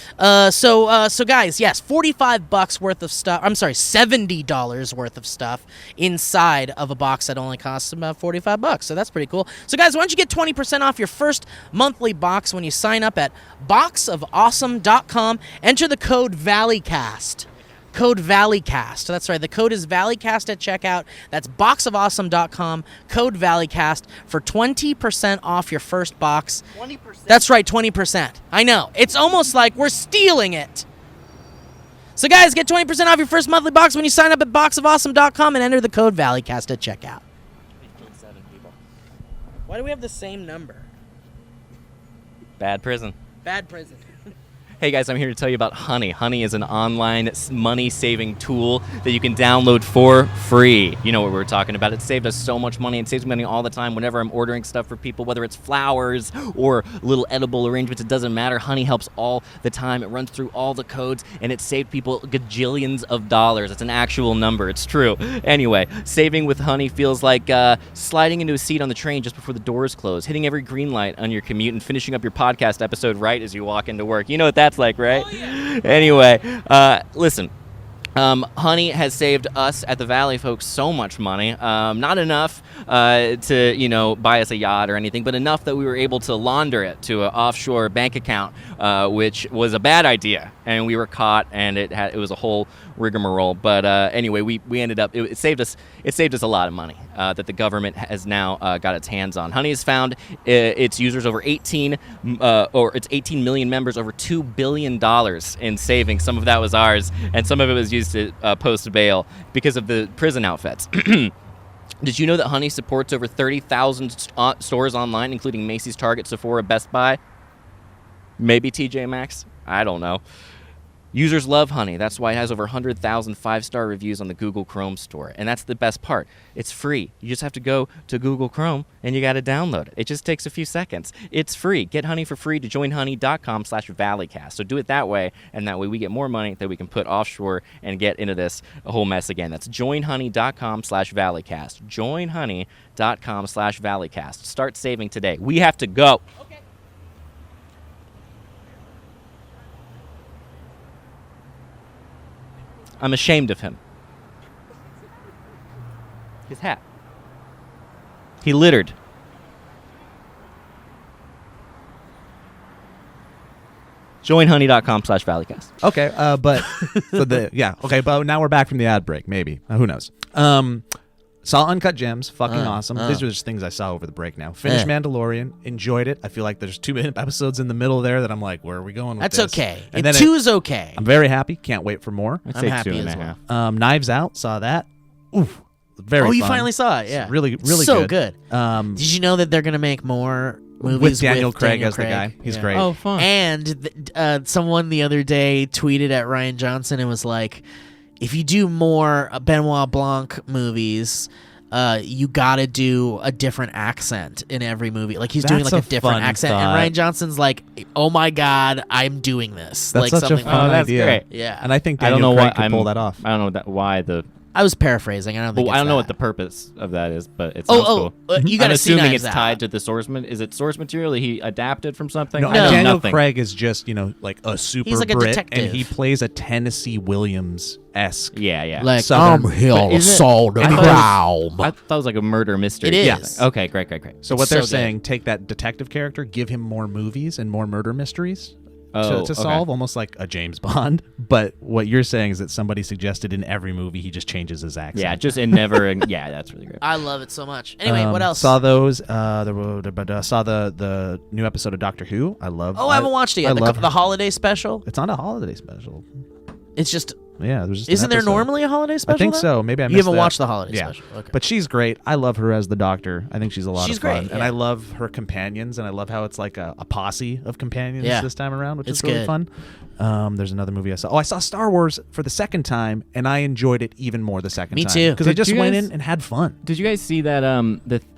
So guys, yes, $45 worth of stuff. I'm sorry, $70 worth of stuff inside of a box that only costs about $45. So that's pretty cool. So guys, why don't you get 20% off your first monthly box when you sign up at boxofawesome.com. Enter the code Valleycast. Code Valleycast. That's right. The code is Valleycast at checkout. That's boxofawesome.com. Code Valleycast for 20% off your first box. 20%. That's right, 20%. I know. It's almost like we're stealing it. So guys, get 20% off your first monthly box when you sign up at boxofawesome.com and enter the code Valleycast at checkout. Why do we have the same number? Bad prison. Bad prison. Hey guys, I'm here to tell you about Honey. Honey is an online money-saving tool that you can download for free. You know what we're talking about. It saved us so much money. It saves me money all the time whenever I'm ordering stuff for people, whether it's flowers or little edible arrangements. It doesn't matter. Honey helps all the time. It runs through all the codes, and it saved people gajillions of dollars. It's an actual number. It's true. Anyway, saving with Honey feels like sliding into a seat on the train just before the doors close, hitting every green light on your commute, and finishing up your podcast episode right as you walk into work. You know what that's like, right? Oh, yeah. Anyway, listen. Honey has saved us at the Valleyfolk so much money. Not enough to, buy us a yacht or anything, but enough that we were able to launder it to an offshore bank account, which was a bad idea. And we were caught, and it was a whole rigmarole. But anyway, we ended up. It saved us a lot of money that the government has now got its hands on. Honey has found its users over 18 million members, over $2 billion in savings. Some of that was ours, and some of it was used to post bail because of the prison outfits. Did you know that Honey supports over 30,000 stores online, including Macy's, Target, Sephora, Best Buy, maybe TJ Maxx? I don't know. Users love Honey. That's why it has over 100,000 5-star reviews on the Google Chrome store. And that's the best part. It's free. You just have to go to Google Chrome and you got to download it. It just takes a few seconds. It's free. Get Honey for free to joinhoney.com/Valleycast. So do it that way, and that way we get more money that we can put offshore and get into this whole mess again. That's joinhoney.com/Valleycast. Joinhoney.com/Valleycast. Start saving today. We have to go. Okay. I'm ashamed of him. His hat. He littered. Joinhoney.com/Valleycast. Okay, but but now we're back from the ad break. Maybe who knows? Saw Uncut Gems, fucking awesome. These are just things I saw over the break. Now finished Mandalorian, enjoyed it. I feel like there's 2 episodes in the middle there that I'm like, where are we going with That's this? okay. And then 2 is okay. I'm very happy. Can't wait for more. I'd I'm say happy 2.5. as well. Knives Out, saw that. Oof, very. Oh, you fun. finally saw it? Yeah, It's really so good. good. Did you know that they're gonna make more movies with Daniel Craig Daniel as the guy? He's great. Oh, fun. And someone the other day tweeted at Ryan Johnson and was like, "If you do more Benoit Blanc movies, you gotta do a different accent in every movie. Like he's doing That's like a a different fun accent." thought. And Ryan Johnson's like, "Oh my god, I'm doing this." That's like such a something fun that's idea. great. Yeah. And I think I don't Daniel know Craig why could pull that off. I don't know why the. I was paraphrasing. I don't think. Well, I don't know what that. the purpose of that is, but it sounds cool. You gotta I'm see assuming Knives it's Out. tied to the source. Is it source material that he adapted from something? No, I know Daniel nothing. Craig is just like a super He's like a Brit, detective. and he plays a Tennessee Williams-esque. Yeah. Like Southern- I'm here But to isn't it- solve the I thought crime. I thought it was like a murder mystery. It is. Yeah. Okay, great. So It's what they're so good. saying, take that detective character, give him more movies and more murder mysteries Oh, to okay. solve, almost like a James Bond. But what you're saying is that somebody suggested in every movie he just changes his accent. Yeah, just in never. Yeah, that's really great. I love it so much. Anyway, what else? Saw those. Saw the new episode of Doctor Who. I love. I haven't watched it yet. I love The holiday special. It's not a holiday special. It's just. Yeah, there's just Isn't an there episode. normally a holiday special? I think then? so. Maybe I missed You haven't that. watched the holiday Yeah. special. Okay. But she's great. I love her as the Doctor. I think she's a lot She's of fun. great, And yeah. I love her companions, and I love how it's like a posse of companions Yeah. this time around, which It's is really good. fun. There's another movie I saw. Oh, I saw Star Wars for the second time, and I enjoyed it even more the second Me time. too. Because I Did just you went guys- in and had fun. Did you guys see that?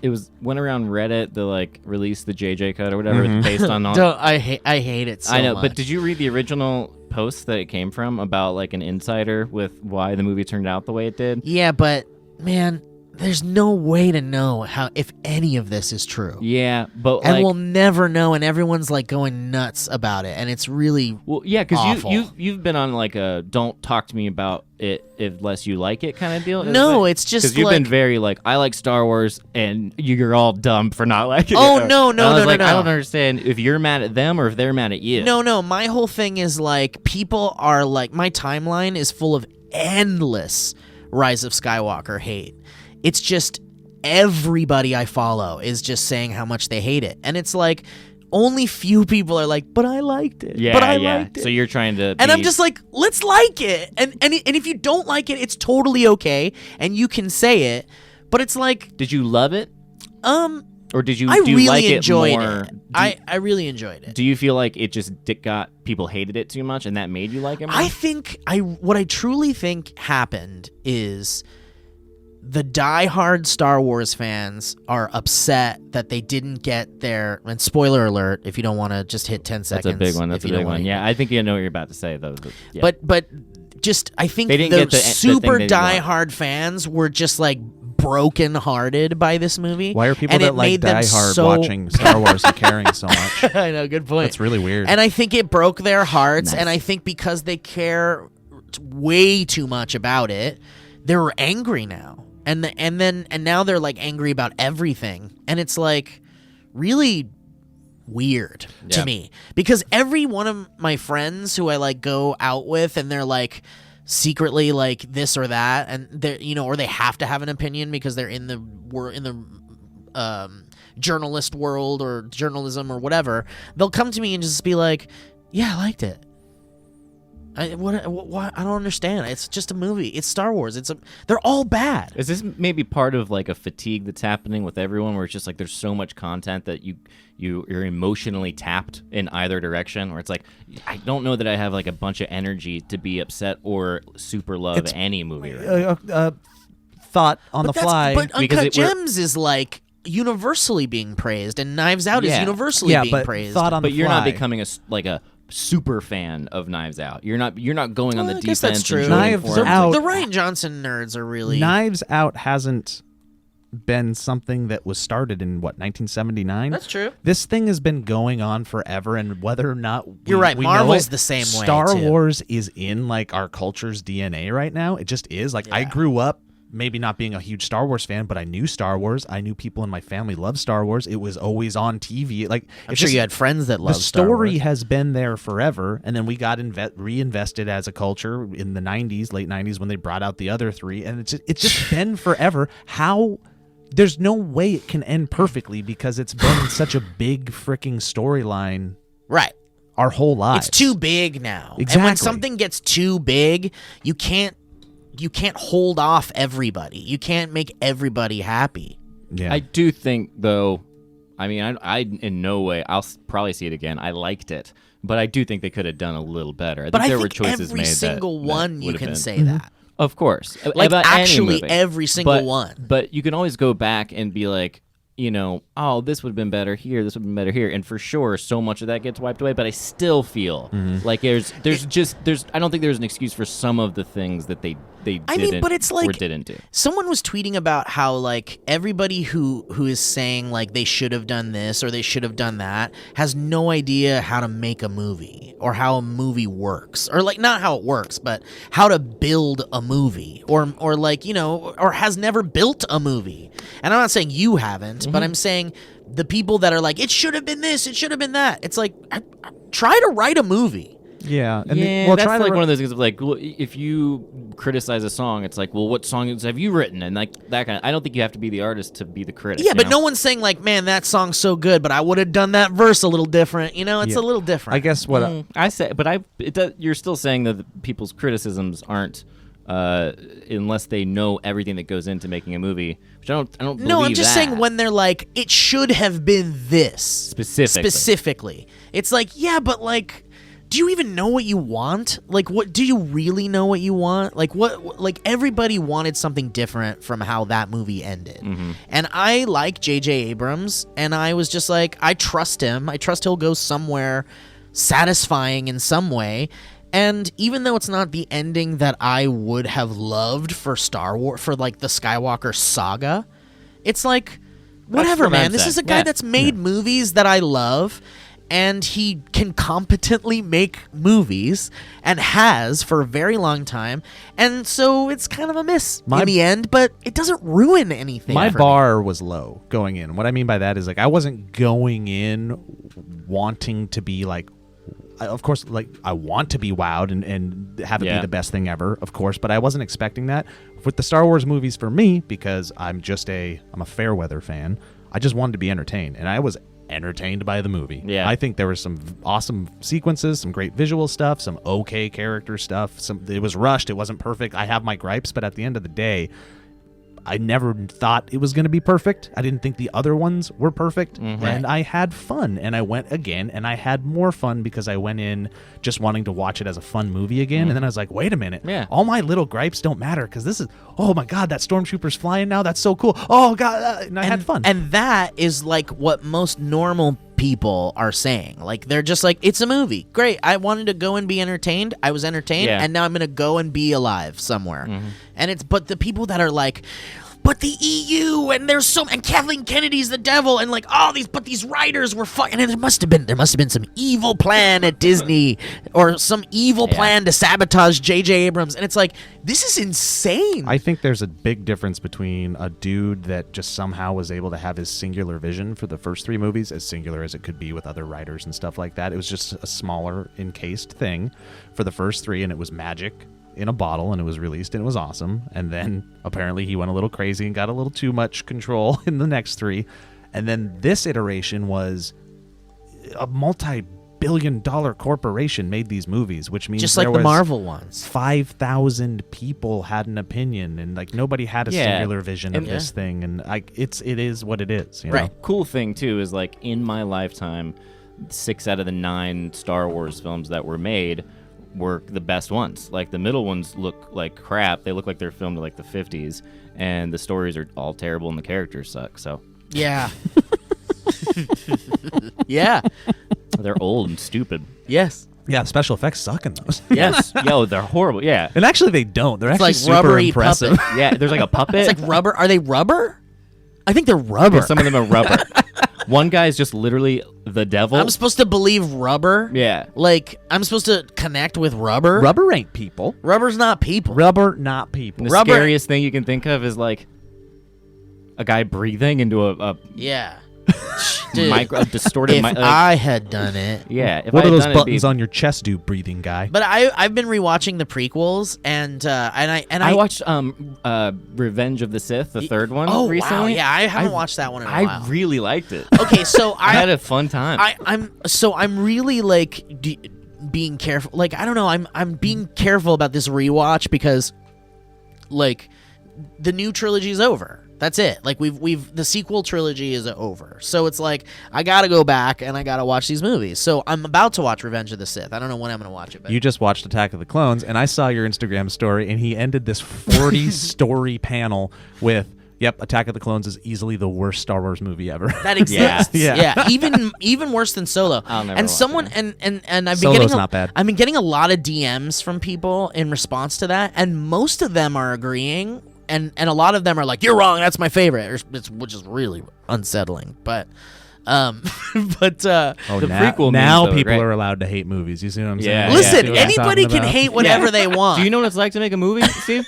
It went around Reddit. The released the JJ cut or whatever. Mm-hmm. It's based on. Don't, I hate it so I know, much. but did you read the original post that it came from about like an insider with why the movie turned out the way it did? Yeah, but man, there's no way to know how if any of this is true. Yeah, but And like, we'll never know, and everyone's like going nuts about it, and it's really well, yeah, because awful. you've been on like a don't talk to me about it unless you like it kind of deal. No, it's just because you've like- been very like I like Star Wars and you're all dumb for not liking Oh, it. no, And I was no, like, no. I don't understand if you're mad at them or if they're mad at you. No, my whole thing is like people are like my timeline is full of endless Rise of Skywalker hate. It's just everybody I follow is just saying how much they hate it. And it's like only few people are like, "But I liked it." Yeah, but I yeah. liked it. So you're trying to And I'm be- just like, "Let's like it." And if you don't like it, it's totally okay and you can say it. But it's like Did you love it? Or did you I do you really like enjoyed it more? it. I really enjoyed it. Do you feel like it just got people hated it too much and that made you like it more? I think what I truly think happened is the diehard Star Wars fans are upset that they didn't get their, and spoiler alert if you don't want to just hit 10 That's seconds. a big one. That's if a you big don't one. wanna- Yeah, I think you know what you're about to say though. Yeah. But just I think They didn't the get the super thing they want. diehard fans were just like broken hearted by this movie. Why are people and that it like made them Die Hard so- watching Star Wars and caring so much? I know, good point. That's really weird. And I think it broke their hearts, Nice. and I think because they care talked way too much about it, they're angry now. And now they're like angry about everything. And it's like really weird to me, because every one of my friends who I like go out with and they're like secretly like this or that, and they or they have to have an opinion because they're in the journalist world or journalism or whatever, they'll come to me and just be like, yeah, I liked it. What? I don't understand. It's just a movie. It's Star Wars. They're all bad. Is this maybe part of like a fatigue that's happening with everyone, where it's just like there's so much content that you're emotionally tapped in either direction, where it's like, I don't know that I have like a bunch of energy to be upset or super love any movie right now. Thought on the fly. But Uncut Gems is like universally being praised, and Knives Out is universally being praised. But you're not becoming a super fan of Knives Out. You're not going on the defense. That's true. Knives Out. The Rian Johnson nerds are really. Knives Out hasn't been something that was started in 1979. That's true. This thing has been going on forever, and whether or not you're right, we Marvel's know it, the same way. Star too. Wars is in like our culture's DNA right now. It just is. Like I grew up maybe not being a huge Star Wars fan, but I knew Star Wars. I knew people in my family loved Star Wars. It was always on TV. Like I'm sure you had friends that loved Star Wars. The story has been there forever, and then we got reinvested as a culture in the 90s, late 90s, when they brought out the other three, and it's just been forever. How? There's no way it can end perfectly because it's been such a big freaking storyline. Right. Our whole lives. It's too big now. Exactly. And when something gets too big, you can't hold off everybody. You can't make everybody happy. Yeah. I do think, though, I mean, I in no way, I'll probably see it again. I liked it, but I do think they could have done a little better. But there I were think choices every made single that one you would have can been. say that. Of course. Like About any actually movie. every single one. But you can always go back and be like, oh, this would have been better here, this would have been better here. And for sure, so much of that gets wiped away. But I still feel like there's I don't think there's an excuse for some of the things that they didn't but it's like or didn't do. Someone was tweeting about how like everybody who is saying like they should have done this or they should have done that has no idea how to make a movie or how a movie works, or like not how it works, but how to build a movie, or like or has never built a movie. And I'm not saying you haven't, but I'm saying the people that are like it should have been this, it should have been that. It's like try to write a movie. Yeah, that's like one of those things of like, well, if you criticize a song, it's like, well, what songs have you written? And like that kind of, I don't think you have to be the artist to be the critic. Yeah, but no one's saying like, man, that song's so good, but I would have done that verse a little different. It's a little different. I guess what I say, but you're still saying that people's criticisms aren't unless they know everything that goes into making a movie. Which I don't believe No, I'm just that. saying when they're like, it should have been this specifically. It's like, yeah, but like, do you even know what you want? Like, what do you really know what you want? Like, what? Like, everybody wanted something different from how that movie ended. And I like J.J. Abrams, and I was just like, I trust him. I trust he'll go somewhere satisfying in some way. And even though it's not the ending that I would have loved for Star Wars, for like the Skywalker saga, it's like, whatever, man. This is a guy that's made movies that I love. And he can competently make movies, and has for a very long time, and so it's kind of a miss in the end, but it doesn't ruin anything. My bar was low going in. What I mean by that is like I wasn't going in wanting to be like, of course, like I want to be wowed and have it be the best thing ever, of course, but I wasn't expecting that. With the Star Wars movies, for me, because I'm a fair weather fan, I just wanted to be entertained, and I was entertained by the movie. Yeah. I think there was some awesome sequences, some great visual stuff, some okay character stuff. It was rushed, it wasn't perfect. I have my gripes, but at the end of the day, I never thought it was going to be perfect. I didn't think the other ones were perfect, and I had fun, and I went again, and I had more fun because I went in just wanting to watch it as a fun movie again, and then I was like, wait a minute, all my little gripes don't matter because this is, oh my god, that stormtrooper's flying now, that's so cool, oh god, and I had fun. And that is like what most normal people are saying. Like, they're just like, it's a movie, great, I wanted to go and be entertained, I was entertained, and now I'm gonna go and be alive somewhere. And but the people that are like, but the EU and there's and Kathleen Kennedy's the devil and like all these, but these writers were fucking, and there must have been some evil plan at Disney or some evil plan to sabotage J.J. Abrams, and it's like, this is insane. I think there's a big difference between a dude that just somehow was able to have his singular vision for the first 3 movies, as singular as it could be with other writers and stuff like that. It was just a smaller encased thing for the first 3, and it was magic in a bottle, and it was released, and it was awesome. And then apparently he went a little crazy and got a little too much control in the next 3. And then this iteration was a multi-billion-dollar corporation made these movies, which means just like the Marvel ones. 5,000 people had an opinion, and like nobody had a singular vision of this thing, and it is what it is. You know? Cool thing too is like in my lifetime, 6 out of the 9 Star Wars films that were made were the best ones. Like the middle ones look like crap. They look like they're filmed in like the 50s, and the stories are all terrible and the characters suck. So yeah. Yeah. They're old and stupid. Yes. Yeah, the special effects suck in those. Yes. Yo, they're horrible. Yeah. And actually they don't. They're actually like super rubbery impressive. puppet. Yeah, there's like a puppet. It's like rubber. Are they rubber? I think they're rubber. Yeah, some of them are rubber. One guy is just literally the devil. I'm supposed to believe rubber? Yeah. Like, I'm supposed to connect with rubber? Rubber ain't people. Rubber's not people. Rubber, not people. The Rubber- scariest thing you can think of is like a guy breathing into a Yeah. Dude, distorted if mic. I had done it. Yeah. If What I are had those done buttons it, on your chest do, breathing guy? But I've been rewatching the prequels and I watched Revenge of the Sith, the third one, Oh recently. wow, yeah, I haven't watched that one in a I while. really liked it. Okay, so I had a fun time. I'm really like being careful. Like, I don't know, I'm being careful about this rewatch because like the new trilogy is over. That's it. Like the sequel trilogy is over. So it's like I gotta go back and I gotta watch these movies. So I'm about to watch Revenge of the Sith. I don't know when I'm gonna watch it. But You just watched Attack of the Clones, and I saw your Instagram story, and he ended this 40-story panel with, "Yep, Attack of the Clones is easily the worst Star Wars movie ever." that exists. Yeah. Even worse than Solo. I'll never and watch someone it. and I've been Solo's getting not bad. I've been getting a lot of DMs from people in response to that, and most of them are agreeing. And a lot of them are like, "You're wrong. That's my favorite," which is really unsettling. But, Oh, The now, prequel now means, though, people right? are allowed to hate movies. You see what I'm Yeah, saying? listen, See what I'm anybody talking can about? hate whatever they want. Do you know what it's like to make a movie, Steve?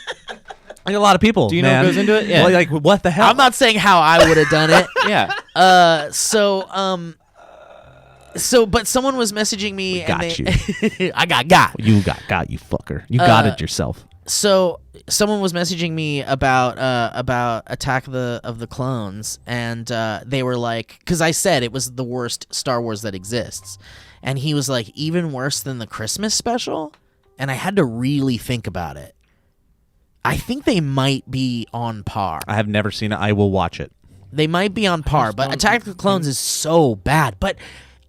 Like a lot of people. Do you know man. what goes into it? Yeah. Well, like, what the hell? I'm not saying how I would have done it. Yeah. But someone was messaging me, Got and you. I got. You got you fucker. You got it yourself. So someone was messaging me about Attack of the Clones, and they were like, because I said it was the worst Star Wars that exists, and he was like, even worse than the Christmas special, and I had to really think about it. I think they might be on par. I have never seen it. I will watch it. They might be on par, but Attack of the Clones is so bad. But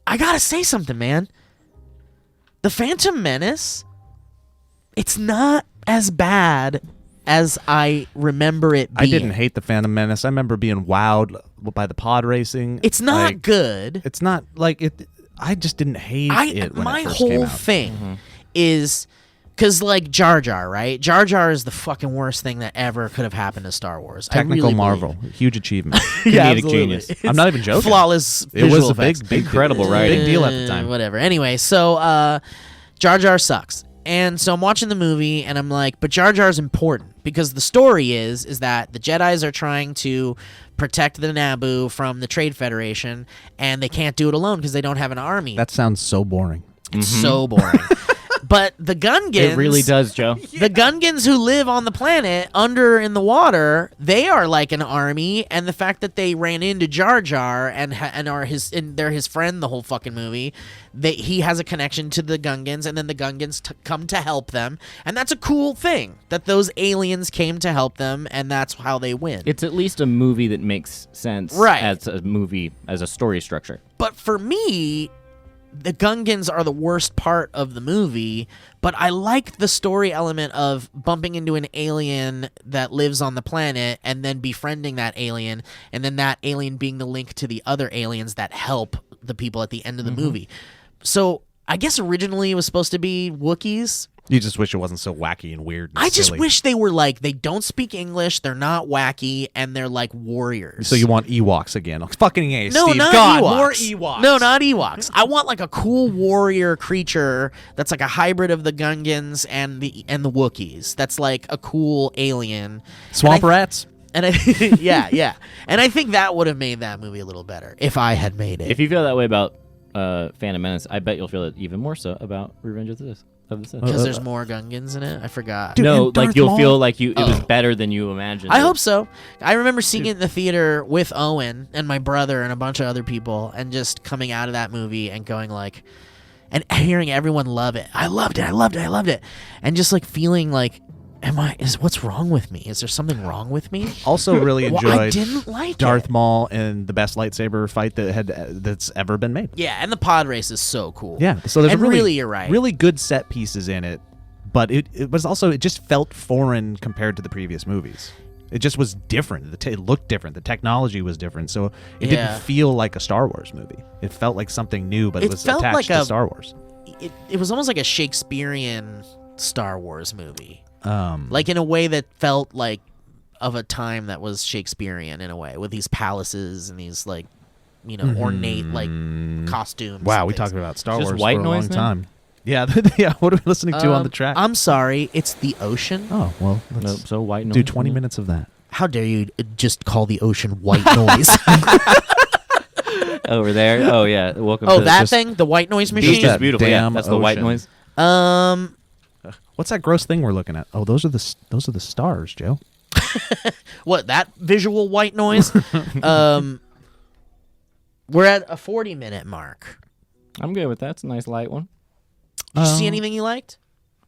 I gotta say something, man. The Phantom Menace, it's not as bad as I remember it being. I didn't hate the Phantom Menace. I remember being wowed by the pod racing. It's not Like, good. It's not like it. I just didn't hate it when my it first came whole out. thing is because like Jar Jar, right? Jar Jar is the fucking worst thing that ever could have happened to Star Wars. I Technical really marvel, huge achievement. Yeah, Comedic absolutely. genius. I'm not even joking. Flawless. It was visual a big, effects. big, Incredible big, writing. big deal at the time. Whatever. Anyway, so Jar Jar sucks. And so I'm watching the movie and I'm like, but Jar Jar's important because the story is that the Jedis are trying to protect the Naboo from the Trade Federation and they can't do it alone because they don't have an army. That sounds so boring. It's so boring. But the Gungans... It really does, Joe. The Gungans who live on the planet under in the water, they are like an army, and the fact that they ran into Jar Jar and they're his friend the whole fucking movie, he has a connection to the Gungans, and then the Gungans come to help them, and that's a cool thing that those aliens came to help them, and that's how they win. It's at least a movie that makes sense Right. as a movie, as a story structure. But for me, the Gungans are the worst part of the movie, but I like the story element of bumping into an alien that lives on the planet and then befriending that alien, and then that alien being the link to the other aliens that help the people at the end of the movie. So I guess originally it was supposed to be Wookiees, You just wish it wasn't so wacky and weird. And I just silly. wish they were like, they don't speak English, they're not wacky, and they're like warriors. So you want Ewoks again? Fucking A, no, Steve. not God, Ewoks. more Ewoks. No, not Ewoks. I want like a cool warrior creature that's like a hybrid of the Gungans and the Wookiees. That's like a cool alien. Swamp rats. And I, yeah. And I think that would have made that movie a little better if I had made it. If you feel that way about Phantom Menace, I bet you'll feel it even more so about Revenge of the Sith. Because there's more Gungans in it. I forgot. Dude, no, and Darth like you'll Maul? feel like it was better than you imagined. I hope so. I remember seeing it in the theater with Owen and my brother and a bunch of other people, and just coming out of that movie and going like, and hearing everyone love it. I loved it, and just like feeling like, what's wrong with me? Is there something wrong with me? Also, really enjoyed. Well, I didn't like Darth it. Maul and the best lightsaber fight that's ever been made. Yeah, and the pod race is so cool. Yeah, so there's and really, really, you're right. really good set pieces in it, but it was also, it just felt foreign compared to the previous movies. It just was different. It looked different. The technology was different, so it didn't feel like a Star Wars movie. It felt like something new, but it was felt attached like to a- Star Wars. It was almost like a Shakespearean Star Wars movie. Like In a way that felt like of a time that was Shakespearean in a way, with these palaces and these like, ornate like costumes. wow, and we things. talked about Star Just Wars white for a long noise now? time. Yeah, yeah. What are we listening to on the track? I'm sorry, it's the ocean. Oh well, No, let's so white noise. do 20 minutes of that. How dare you just call the ocean white noise? Over there. Oh yeah. Welcome. Oh, to that just, thing, the white noise It's machine. just beautiful. Yeah, damn that's the white ocean. noise. What's that gross thing we're looking at? Oh, those are the stars, Joe. What, that visual white noise? We're at a 40-minute mark. I'm good with that. It's a nice light one. Did you see anything you liked?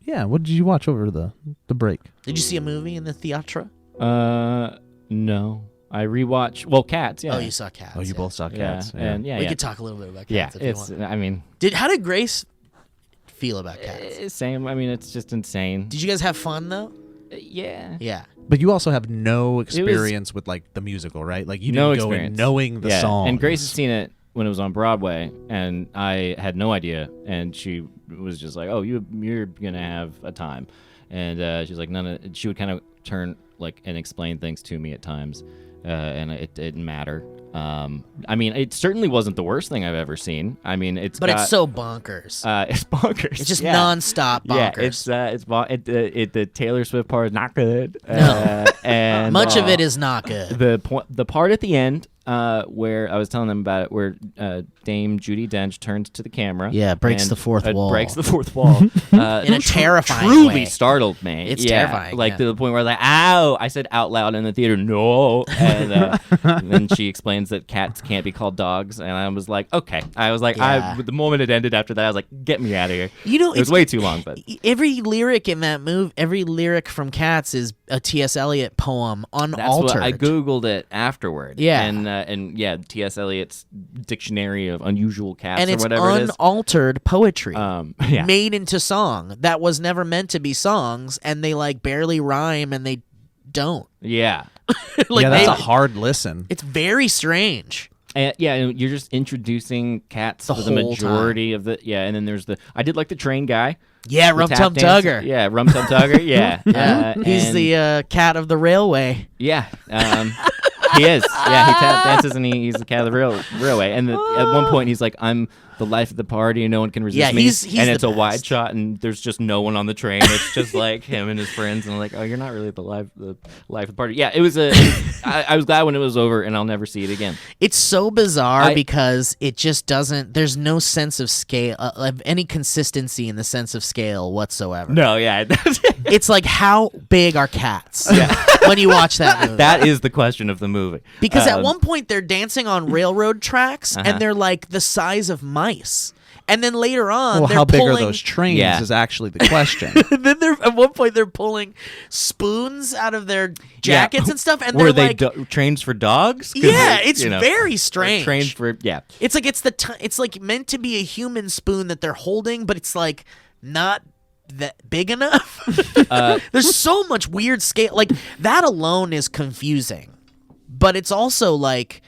Yeah. What did you watch over the break? Did you see a movie in the theatre? No. I rewatch. Well, Cats. Yeah. Oh, you saw Cats. Oh, you yeah. both saw Yeah. Cats. And yeah. We yeah. could talk a little bit about Cats Yeah. if you It's. want. I mean, How did Grace feel about Cats? same. I mean, it's just insane. Did you guys have fun though? Yeah. Yeah. But you also have no experience with like the musical, right? Like you No didn't go in experience. knowing the Yeah. song. And Grace has seen it when it was on Broadway, and I had no idea. And she was just like, "Oh, you're gonna have a time," and she's like, She would kind of turn like and explain things to me at times, and it didn't matter. I mean, it certainly wasn't the worst thing I've ever seen. I mean, it's But it's so bonkers. it's bonkers. It's just yeah. nonstop bonkers. Yeah, the Taylor Swift part is not good. No. And Much of it is not good. the part at the end where I was telling them about it, where Dame Judi Dench turns to the camera. Yeah, breaks and, the fourth wall. Breaks the fourth wall. In a terrifying truly way. startled me. It's Yeah, terrifying, like yeah. to the point where I was like, "Ow!" I said out loud in the theater, "No!" And then she explains that cats can't be called dogs, and I was like, "Okay." I was like, Yeah. the moment it ended after that, I was like, "Get me out of here." You know, It was it's way too long, but every lyric in that movie, every lyric from Cats is a T.S. Eliot poem, that's unaltered. what I googled it afterward. Yeah. and yeah, T.S. Eliot's Dictionary of Unusual Cats and or it's whatever it is. unaltered poetry. Yeah. Made into song that was never meant to be songs, and they like barely rhyme, and they don't. Yeah. Like yeah, that's they- a hard listen. It's very strange. And, yeah, and you're just introducing cats The for the whole majority of the and then there's I did like the train guy. Yeah, the Rum tap Tum dancer. Tugger. Yeah, Rum Tum Tugger. Yeah. Yeah, he's and- the cat of the railway. Yeah. He is. Yeah, he tap dances and he's the cat of the railway. And at one point he's like, "I'm the life of the party and no one can resist Yeah, me." he's and the it's a best. wide shot and there's just no one on the train. It's just like him and his friends, and I'm like, "Oh, you're not really the life of the party." Yeah, it was I was glad when it was over, and I'll never see it again. It's so bizarre because it just doesn't. There's no sense of scale, of any consistency in the sense of scale whatsoever. No, yeah. It's like, how big are cats? When you watch that movie. That is the question of the movie. Because at one point they're dancing on railroad tracks Uh-huh. and they're like the size of mice. And then later on, Well, they're how big pulling, are those trains Yeah. is actually the question. then at one point they're pulling spoons out of their jackets and stuff. And were they're they like, trains for dogs? 'Cause yeah, they, it's very strange. Trains for It's like it's like meant to be a human spoon that they're holding, but it's like not that big enough. There's so much weird scale. Like that alone is confusing, but it's also like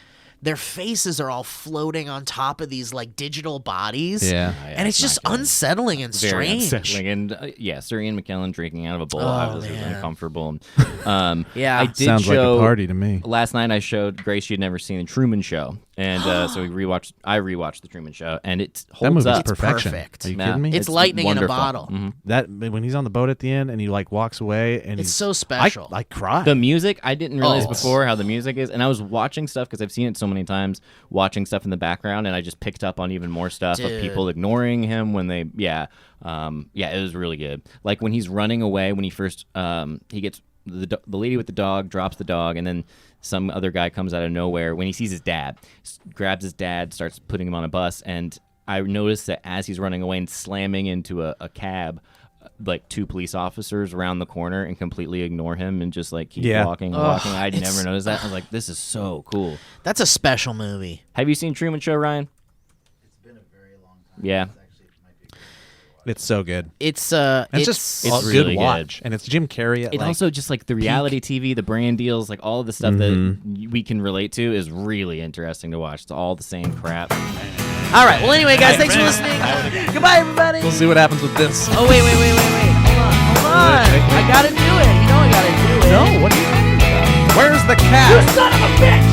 their faces are all floating on top of these like digital bodies. Yeah. And it's just unsettling and Very strange. unsettling. And Sir Ian McKellen drinking out of a bowl Oh, obviously was man. uncomfortable. Yeah. I did Sounds like show a party to me. last night. I showed Grace she had never seen the Truman Show, and so I rewatched the Truman Show, and it That holds movie's up. perfection. perfect. Are you Yeah. kidding me? It's lightning in a wonderful. bottle. Mhm. That when he's on the boat at the end and he like walks away and It's he's, so special. I cried. The music, I didn't realize Oh. before how the music is, and I was watching stuff because I've seen it so many times, watching stuff in the background, and I just picked up on even more stuff of Dude. people ignoring him when they, it was really good. Like when he's running away, when he first, he gets the lady with the dog drops the dog, and then some other guy comes out of nowhere when he sees his dad, grabs his dad, starts putting him on a bus, and I noticed that as he's running away and slamming into a cab, like 2 police officers around the corner and completely ignore him and just like keep walking and walking. I'd it's- never noticed that. I was like, this is so cool. That's a special movie. Have you seen Truman Show, Ryan? It's been a very long time. Yeah. It's so good. It's It's just a really good watch, and it's Jim Carrey. At It like, also just like the reality TV, the brand deals, like all of the stuff that we can relate to is really interesting to watch. It's all the same crap. all right. Well, anyway, guys, thanks for listening. Goodbye, everybody. we'll see what happens with this. Oh wait. Hold on. I gotta do it. You know I gotta do it. No, what are you talking about? Where's the cat? You son of a bitch!